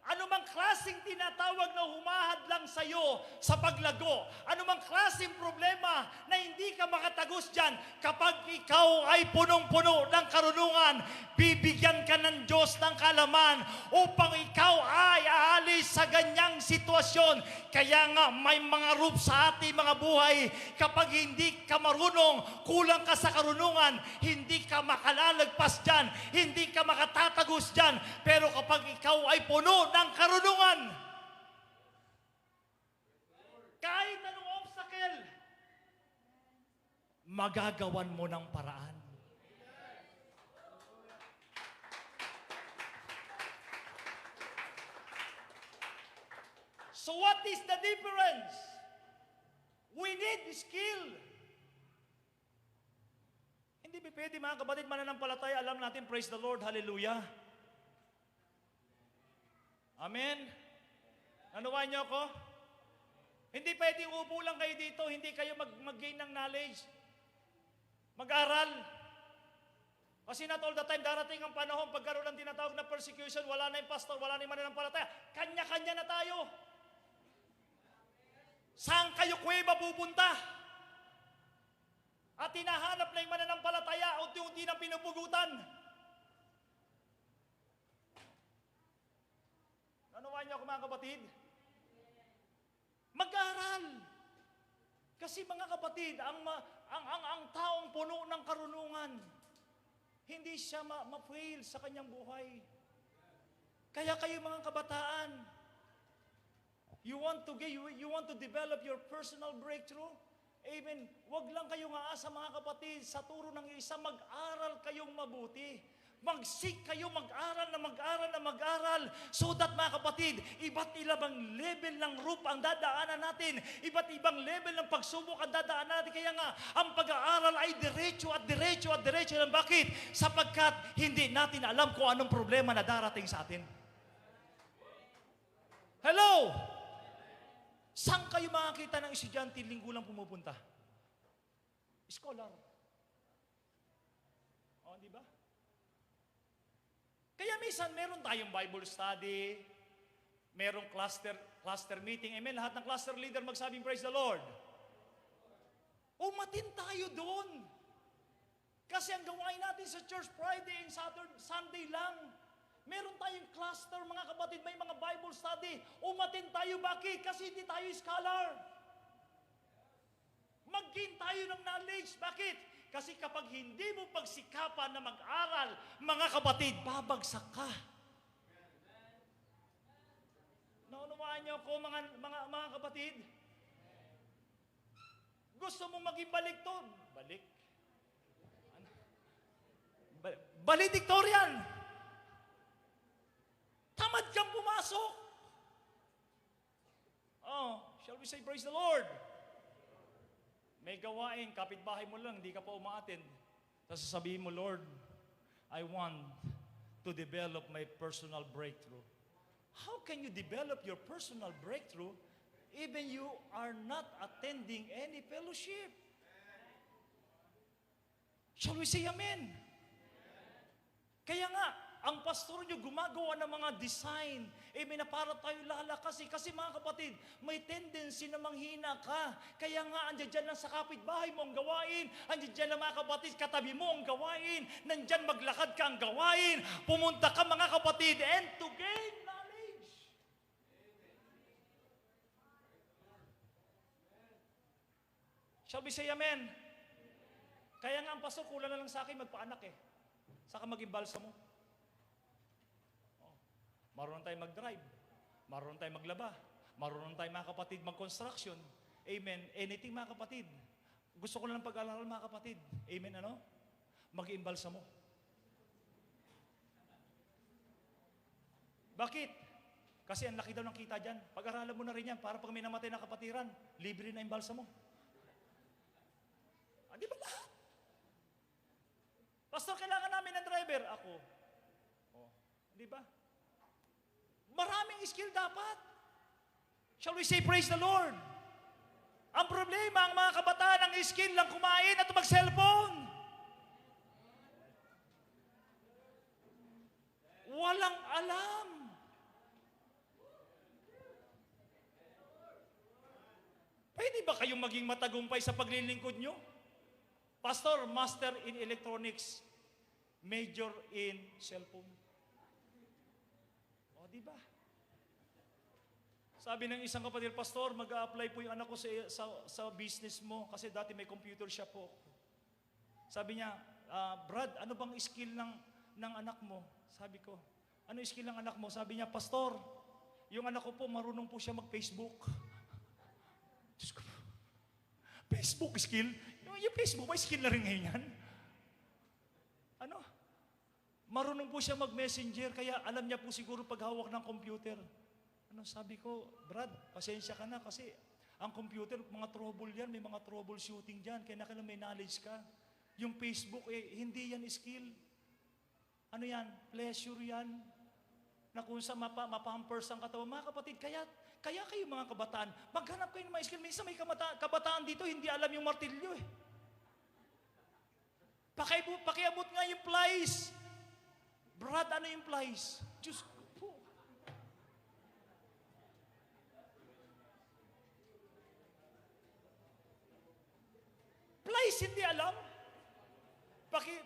ano mang klaseng tinatawag na humahad lang sa'yo sa paglago, ano mang klaseng problema na hindi ka makatagos dyan, kapag ikaw ay punong-puno ng karunungan, bibigyan ka ng Diyos ng kalaman upang ikaw ay aalis sa ganyang sitwasyon. Kaya nga may mga root sa ating mga buhay, kapag hindi ka marunong, kulang ka sa karunungan, hindi ka makalalagpas dyan, hindi ka makatatagos dyan. Pero kapag ikaw ay puno ng karunungan, kahit anong obstacle, magagawan mo ng paraan. So what is the difference? We need skill. Hindi ba pwede mga kapatid mananampalataya, alam natin, praise the Lord, hallelujah. Amen? Nanuwain niyo ako? Hindi pwedeng upo lang kayo dito, hindi kayo mag-gain ng knowledge. Mag-aral. Kasi not all the time, darating ang panahon, pagkaroon ng tinatawag na persecution, wala na yung pastor, wala na yung mananampalataya. Kanya-kanya na tayo. Saan kayo kuweba pupunta? At hinahanap na yung mananampalataya, unti-unti nang pinupugutan. Nanuwain niyo ako mga kapatid? Mag-aral. Kasi mga kapatid, ang taong puno ng karunungan, hindi siya ma-fail sa kanyang buhay. Kaya kayo mga kabataan, you want to develop your personal breakthrough? Amen. Huwag lang kayong aasa mga kapatid sa turo ng isa, mag-aral kayong mabuti. Mag-seek kayo, mag-aral na mag-aral na mag-aral. So that mga kapatid, iba't ibang level ng roof ang dadaanan natin. Iba't ibang level ng pagsubok ang dadaanan natin. Kaya nga, ang pag-aaral ay diretso at diretso at diretso. Bakit? Sapagkat hindi natin alam kung anong problema na darating sa atin. Hello? Saan kayo makakita ng estudyante linggo lang pumupunta? Scholar. O, di ba? Kaya minsan meron tayong Bible study, merong cluster meeting. Amen. Lahat ng cluster leader magsabing praise the Lord. Umatin tayo doon. Kasi ang gawain natin sa church Friday and Saturday, Sunday lang. Meron tayong cluster, mga kapatid, may mga Bible study. Umatin tayo, bakit? Kasi hindi tayo scholar. Mag-gain tayo ng knowledge. Bakit? Kasi kapag hindi mo pagsikapan na mag-aral, mga kapatid, babagsak ka. Naunawaan niyo ako, mga kapatid? Gusto mong maging baliktot? Balik. Valedictorian. Tamad kang pumasok. Oh, shall we say praise the Lord? May gawain, kapitbahay mo lang, hindi ka pa umaattend. Tapos sasabihin mo, Lord, I want to develop my personal breakthrough. How can you develop your personal breakthrough even you are not attending any fellowship? Shall we say amen? Kaya nga, ang pastor nyo gumagawa ng mga design. May na para tayo lalakas. Kasi mga kapatid, may tendency na manghina ka. Kaya nga, andyan dyan lang sa kapitbahay mo ang gawain. Andyan dyan lang mga kapatid, katabi mo ang gawain. Nandyan maglakad ka ang gawain. Pumunta ka mga kapatid, and to gain knowledge. Shall we say amen? Kaya nga ang pastor, kulang na lang sa akin magpaanak eh. Saka maging balsa mo. Oh. Marunong tayo mag-drive. Marunong tayo maglaba. Marunong tayo mga kapatid mag-construction. Amen. Anything mga kapatid. Gusto ko lang pag-aaral mga kapatid. Amen ano? Mag-iing balsa mo. Bakit? Kasi ang laki daw ng kita dyan. Pag-aralan mo na rin yan para pag may namatay na kapatiran, libre na yung balsa mo. Ah, di ba lahat? Pastor, kailangan namin ng driver. Ako. Oh, di ba? Maraming skill dapat. Shall we say praise the Lord? Ang problema, ang mga kabataan ang skill lang kumain at mag-cellphone. Walang alam. Pwede ba kayong maging matagumpay sa paglilingkod nyo? Pastor, master in electronics, major in cellphone. O, di ba? Sabi ng isang kapatid, Pastor, mag-a-apply po yung anak ko sa business mo kasi dati may computer shop po. Sabi niya, Brad, ano bang skill ng anak mo? Sabi ko, ano yung skill ng anak mo? Sabi niya, Pastor, yung anak ko po, marunong po siya mag-Facebook. Diyos ko, Facebook skill? Yung Facebook, may skill na rin ngayon yan. Ano? Marunong po siya mag-messenger, kaya alam niya po siguro paghawak ng computer. Ano, sabi ko, Brad, pasensya ka na kasi ang computer, mga trouble yan, may mga troubleshooting dyan, kaya kailangan may knowledge ka. Yung Facebook, hindi yan skill. Ano yan? Pleasure yan. Na kung sa mapampers ang katawan. Mga kapatid, kaya kayo mga kabataan, maghanap kayo ng mga skill. Minsan may kabataan dito, hindi alam yung martilyo eh. Pakiabot nga yung plies. Brad, ano yung plies? Diyos ko po. Plies, hindi alam.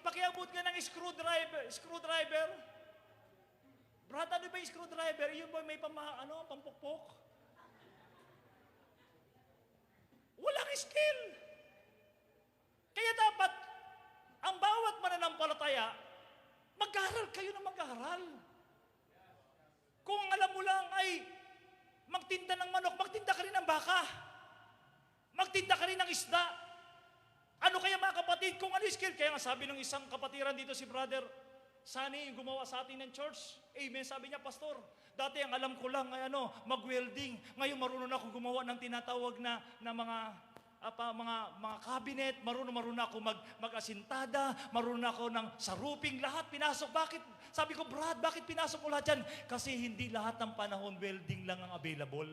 Pakiabot nga ng screwdriver. Brad, ano ba yung screwdriver? Yun ba may pampukpok? Walang skill. Kaya dapat, ang bawat mananampalataya, mag-aral kayo na mag-aral. Kung alam mo lang ay magtinda ng manok, magtinda ka rin ng baka. Magtinda ka rin ng isda. Ano kaya mga kapatid, kung ano skill? Kaya nga sabi ng isang kapatiran dito si Brother Sunny, yung gumawa sa atin ng church. Amen. Sabi niya, Pastor, dati ang alam ko lang ay mag-welding. Ngayon marunon ako gumawa ng tinatawag na mga cabinet, marunong ako mag-asintada, marunong ako sa roofing, lahat pinasok. Bakit? Sabi ko, Brad, bakit pinasok ko lahat yan? Kasi hindi lahat ng panahon welding lang ang available.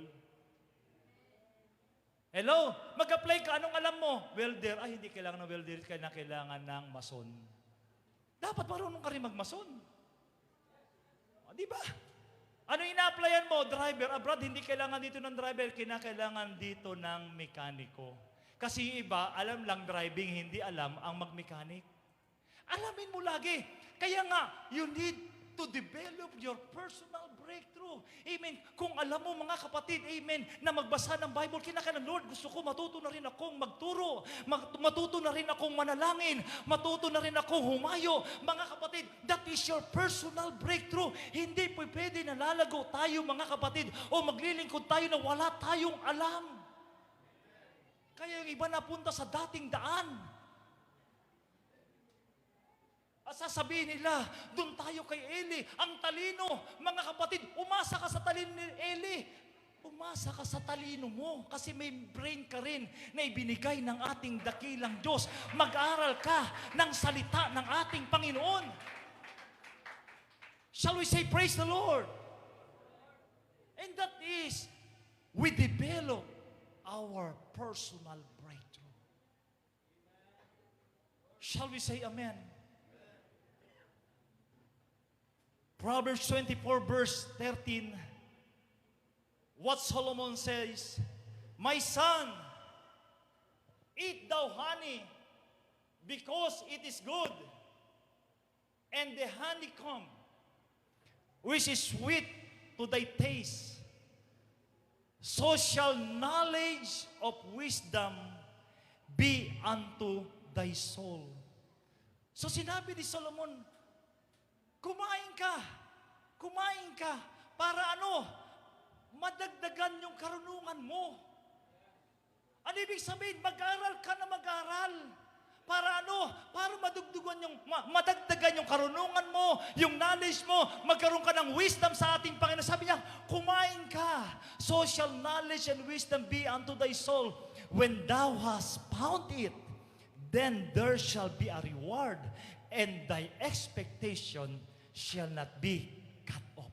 Hello? Mag-apply ka, anong alam mo? Welder. Ay, hindi kailangan ng welder, kailangan ng mason. Dapat marunong ka rin magmason. O, di ba? Ano ina-applyan mo? Driver. Brad, hindi kailangan dito ng driver, kinakailangan dito ng mekaniko. Kasi iba, alam lang driving, hindi alam ang mag-mechanic. Alamin mo lagi. Kaya nga, you need to develop your personal breakthrough. Amen. Kung alam mo mga kapatid, amen, na magbasa ng Bible, kinakailangan, Lord, gusto ko matuto na rin akong magturo, matuto na rin akong manalangin, matuto na rin akong humayo. Mga kapatid, that is your personal breakthrough. Hindi po pwede na lalago tayo mga kapatid o maglilingkod tayo na wala tayong alam. Kaya yung iba napunta sa dating daan. At sasabihin nila, doon tayo kay Eli, ang talino. Mga kapatid, umasa ka sa talino ni Eli. Umasa ka sa talino mo kasi may brain ka rin na ibinigay ng ating dakilang Diyos. Mag-aral ka ng salita ng ating Panginoon. Shall we say, praise the Lord? And that is, we develop our personal breakthrough. Shall we say amen? Proverbs 24 verse 13, what Solomon says, my son, eat thou honey, because it is good, and the honeycomb, which is sweet to thy taste. So shall knowledge of wisdom be unto thy soul. So sinabi ni Solomon, kumain ka, para ano? Madagdagan yung karunungan mo. Ano ibig sabihin? Mag-aral ka na mag-aral. Para ano? Para madagdagan yung karunungan mo, yung knowledge mo, magkaroon ka ng wisdom sa ating Panginoon. Sabi niya, kumain ka. So shall knowledge and wisdom be unto thy soul. When thou hast found it, then there shall be a reward, and thy expectation shall not be cut off.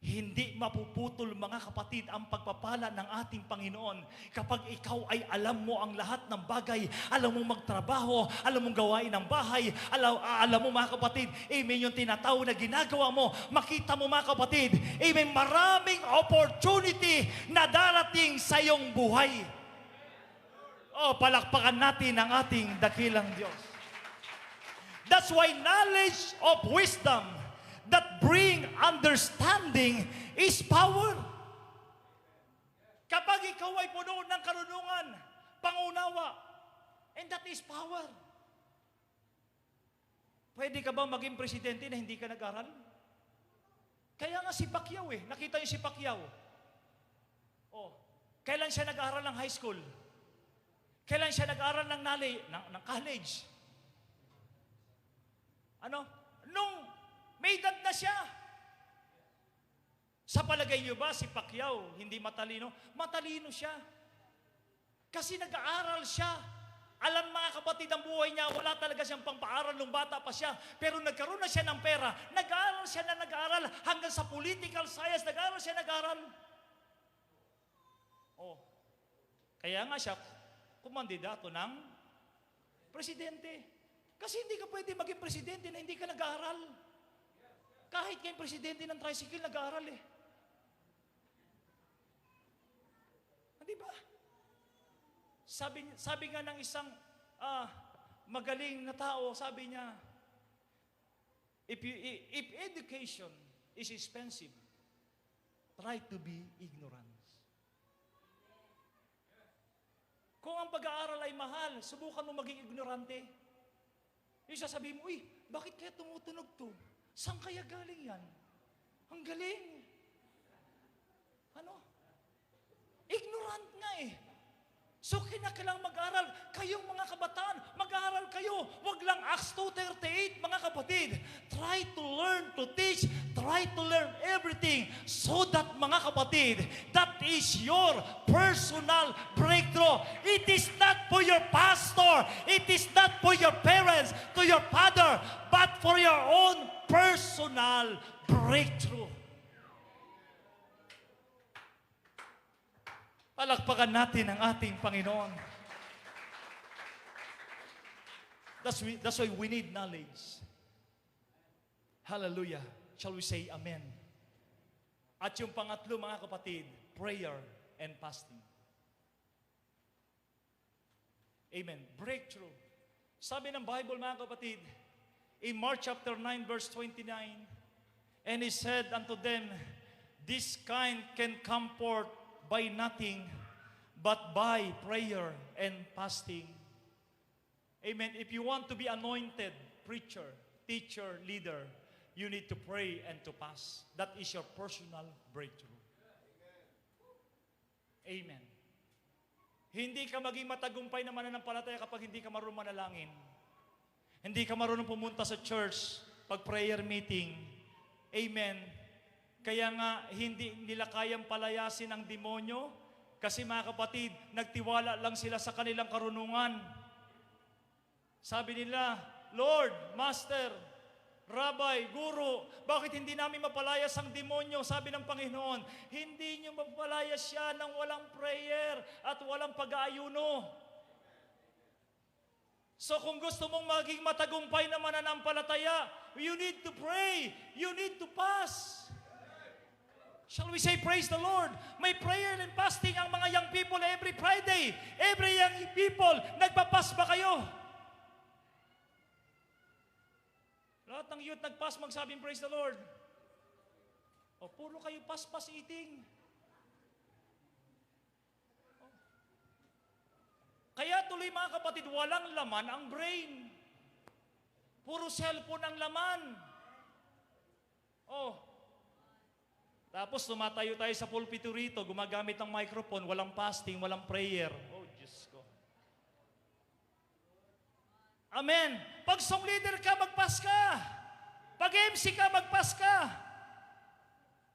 Hindi mapuputol, mga kapatid, ang pagpapala ng ating Panginoon kapag ikaw ay alam mo ang lahat ng bagay, alam mo magtrabaho, alam mong gawain ng bahay, alam mo, mga kapatid, amen, yung tinatawag na ginagawa mo, makita mo, mga kapatid, amen, maraming opportunity na darating sa iyong buhay. Palakpakan natin ang ating dakilang Diyos. That's why knowledge of wisdom that bring understanding is power. Kapag ikaw ay puno ng karunungan, pangunawa, and that is power. Pwede ka ba maging presidente na hindi ka nag-aral? Kaya nga si Pacquiao nakita niyo si Pacquiao. Kailan siya nag-aral ng high school? Kailan siya nag-aral ng college? Nung may edad na siya. Sa palagay niyo ba si Pacquiao hindi matalino? Matalino siya. Kasi nag-aaral siya. Alam, mga kapatid, ang buhay niya, wala talaga siyang pangpaaral nung bata pa siya. Pero nagkaroon na siya ng pera. Nag-aaral siya na nag-aaral hanggang sa political science. Nag-aaral siya, nag-aaral. Kaya nga siya kumandidato ng presidente. Kasi hindi ka pwede maging presidente na hindi ka nag-aaral. Kahit kayong presidente ng tricycle, nag-aaral Di ba? Sabi nga ng isang magaling na tao, sabi niya, if education is expensive, try to be ignorant. Kung ang pag-aaral ay mahal, subukan mo maging ignorante. Yung sasabihin mo, bakit kaya tumutunog to? Saan kaya galing yan? Ang galing. Ignorant nga So, kinakailangan mag-aral. Kayong mga kabataan, mag-aral kayo. Huwag lang Acts 2:38, mga kapatid. Try to learn, to teach, try to learn everything so that, mga kapatid, that is your personal breakthrough. It is not for your pastor. It is not for your parents, to your father, but for your own personal breakthrough. Palakpakan natin ang ating Panginoon. That's why we need knowledge. Hallelujah. Shall we say amen? At yung pangatlo, mga kapatid, prayer and fasting. Amen. Breakthrough. Sabi ng Bible, mga kapatid, in Mark chapter 9, verse 29, and he said unto them, this kind can come forth by nothing but by prayer and fasting. Amen. If you want to be anointed preacher, teacher, leader, you need to pray and to fast. That is your personal breakthrough. Amen. Hindi ka maging matagumpay na mananampalataya kapag hindi ka marunong manalangin. Hindi ka marunong pumunta sa church pag prayer meeting. Amen. Kaya nga, hindi nila kayang palayasin ang demonyo kasi, mga kapatid, nagtiwala lang sila sa kanilang karunungan. Sabi nila, Lord, Master, Rabbi, Guru, bakit hindi namin mapalayas ang demonyo? Sabi ng Panginoon, hindi nyo mapalayas siya ng walang prayer at walang pag-aayuno. So kung gusto mong maging matagumpay na mananampalataya, you need to pray, you need to fast. Shall we say, praise the Lord? May prayer and fasting ang mga young people every Friday. Every young people, nagpapas ba kayo? Lahat ng youth nagpas, magsabing praise the Lord. Puro kayo pas-pas eating. tuloy mga kapatid, walang laman ang brain. Puro cellphone ang laman. Oh. Tapos tumatayo tayo sa pulpito rito, gumagamit ng microphone, walang fasting, walang prayer. Oh, Diyos ko. Amen. Pag song leader ka, magpas ka. Pag MC ka, magpas ka.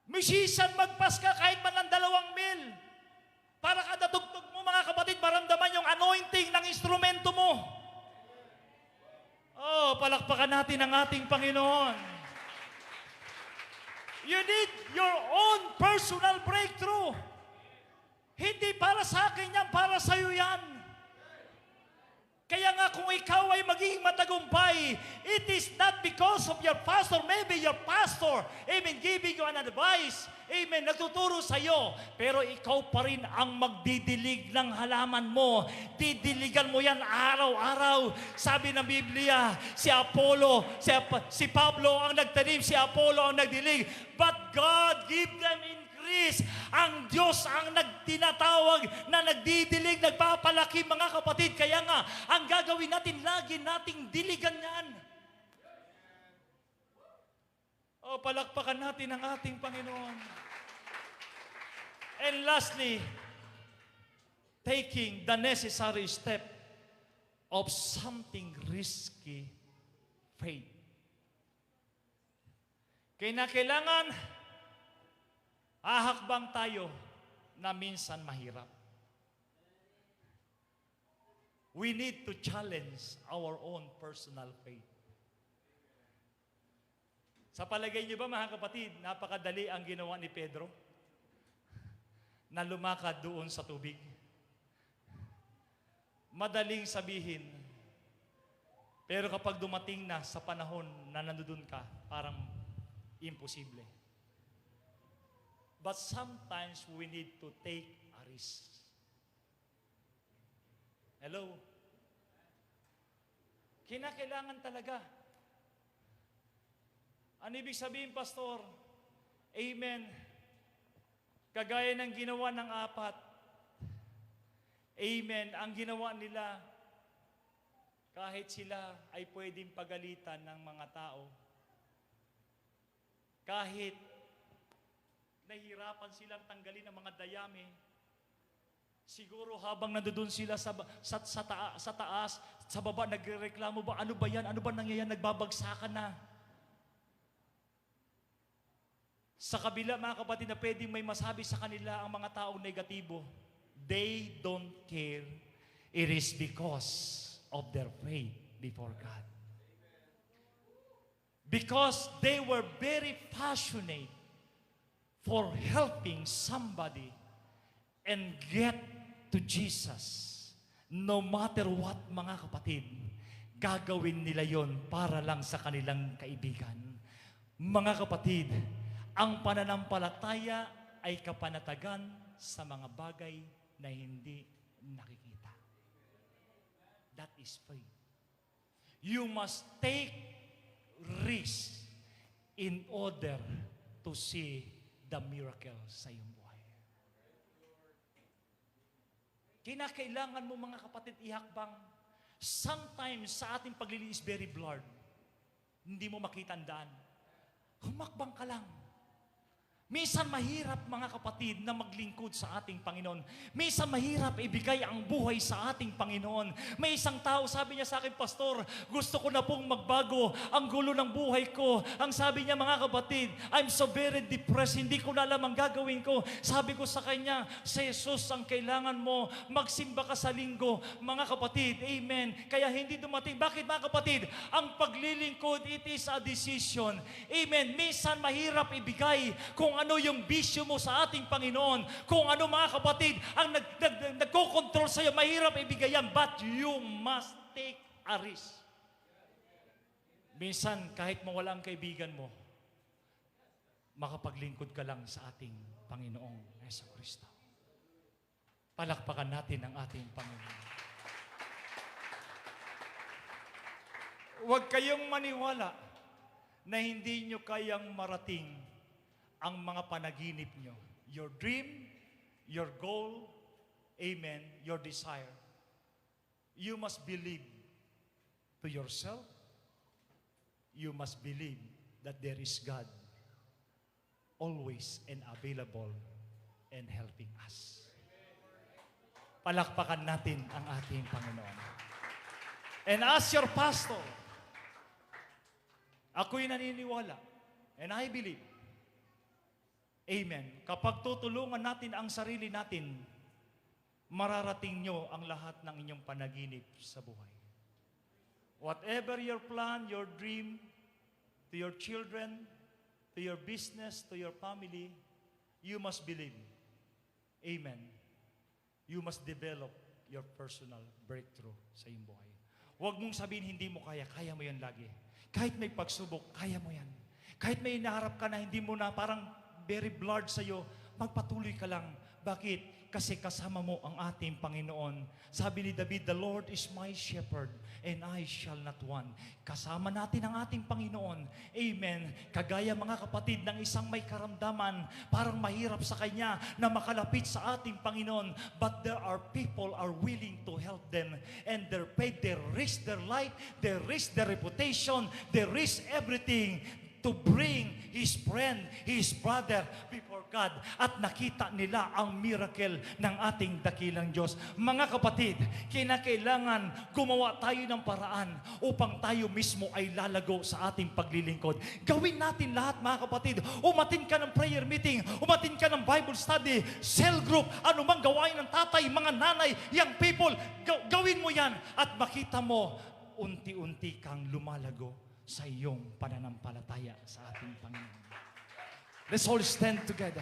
Musician, magpas ka kahit man ng 2 mil. Para kada tugtog mo, mga kapatid, maramdaman yung anointing ng instrumento mo. Oh, palakpakan natin ang ating Panginoon. You need your own personal breakthrough. Hindi para sa akin yan, para sa iyo yan. Kaya nga kung ikaw ay magiging matagumpay, it is not because of your pastor, maybe your pastor, amen, giving you an advice, amen, nagtuturo sa iyo, pero ikaw pa rin ang magdidilig ng halaman mo. Didiligan mo yan araw-araw. Sabi ng Biblia, si si Pablo ang nagtanim, si Apollo ang nagdilig, but God give them increase. Ang Diyos ang nagtinatawag na nagdidilig, nagpapalaki, mga kapatid. Kaya nga, ang gagawin natin, lagi nating diligan yan. O, palakpakan natin ang ating Panginoon. And lastly, taking the necessary step of something risky, faith. Kailangan ahakbang tayo na minsan mahirap. We need to challenge our own personal faith. Sa palagay niyo ba, mga kapatid, napakadali ang ginawa ni Pedro na lumakad doon sa tubig? Madaling sabihin, pero kapag dumating na sa panahon na nandoon ka, parang imposible. But sometimes we need to take a risk. Hello? Kinakailangan talaga. Ano ibig sabihin, Pastor? Amen. Kagaya ng ginawa ng 4. Amen. Ang ginawa nila, kahit sila ay pwedeng pagalitan ng mga tao, kahit nahihirapan silang tanggalin ang mga dayami. Siguro habang nandoon sila sa taas, sa baba, nagrereklamo ba, ano ba yan? Ano ba nangyayari? Nagbabagsakan na. Sa kabila, mga kapatid, na pwedeng may masabi sa kanila ang mga taong negatibo, they don't care. It is because of their faith before God. Because they were very passionate for helping somebody and get to Jesus. No matter what, mga kapatid, gagawin nila yon para lang sa kanilang kaibigan. Mga kapatid, ang pananampalataya ay kapanatagan sa mga bagay na hindi nakikita. That is faith. You must take risk in order to see the miracle sa iyong buhay. Kinakailangan mo, mga kapatid, ihakbang. Sometimes sa ating paglilinis very blurred. Hindi mo makita ang daan. Humakbang ka lang. Minsan mahirap, mga kapatid, na maglingkod sa ating Panginoon. Minsan mahirap ibigay ang buhay sa ating Panginoon. May isang tao, sabi niya sa akin, Pastor, gusto ko na pong magbago ang gulo ng buhay ko. Ang sabi niya, mga kapatid, I'm so very depressed, hindi ko na alam ang gagawin ko. Sabi ko sa kanya, sa Jesus ang kailangan mo, magsimba ka sa linggo. Mga kapatid, amen. Kaya hindi dumating. Bakit, mga kapatid? Ang paglilingkod, it is a decision. Amen. Minsan mahirap ibigay kung ano yung bisyo mo sa ating Panginoon. Kung ano, mga kapatid, ang nagko-control sa'yo, mahirap ibigay yan, but you must take a risk. Minsan, kahit mawala ang kaibigan mo, makapaglingkod ka lang sa ating Panginoong Jesucristo. Palakpakan natin ang ating Panginoon. Huwag kayong maniwala na hindi nyo kayang marating ang mga panaginip nyo. Your dream, your goal, amen, your desire. You must believe to yourself. You must believe that there is God always and available and helping us. Palakpakan natin ang ating Panginoon. And as your pastor, ako'y naniniwala and I believe, amen, kapag tutulungan natin ang sarili natin, mararating nyo ang lahat ng inyong panaginip sa buhay. Whatever your plan, your dream, to your children, to your business, to your family, you must believe. Amen. You must develop your personal breakthrough sa iyong buhay. Huwag mong sabihin hindi mo kaya, kaya mo yan lagi. Kahit may pagsubok, kaya mo yan. Kahit may inaharap ka na hindi mo na parang very blurred sa'yo, magpatuloy ka lang. Bakit? Kasi kasama mo ang ating Panginoon. Sabi ni David, the Lord is my shepherd and I shall not want. Kasama natin ang ating Panginoon. Amen. Kagaya mga kapatid ng isang may karamdaman, parang mahirap sa kanya na makalapit sa ating Panginoon. But there are people are willing to help them. And they're paid, they risk their life, they risk their reputation, they risk everything to bring his friend, his brother before God. At nakita nila ang miracle ng ating dakilang Diyos. Mga kapatid, kinakailangan gumawa tayo ng paraan upang tayo mismo ay lalago sa ating paglilingkod. Gawin natin lahat, mga kapatid. Umatin ka ng prayer meeting, umatin ka ng Bible study, cell group, anumang gawain ng tatay, mga nanay, young people, gawin mo yan at makita mo, unti-unti kang lumalago sa iyong pananampalataya sa ating Panginoon. Let's all stand together.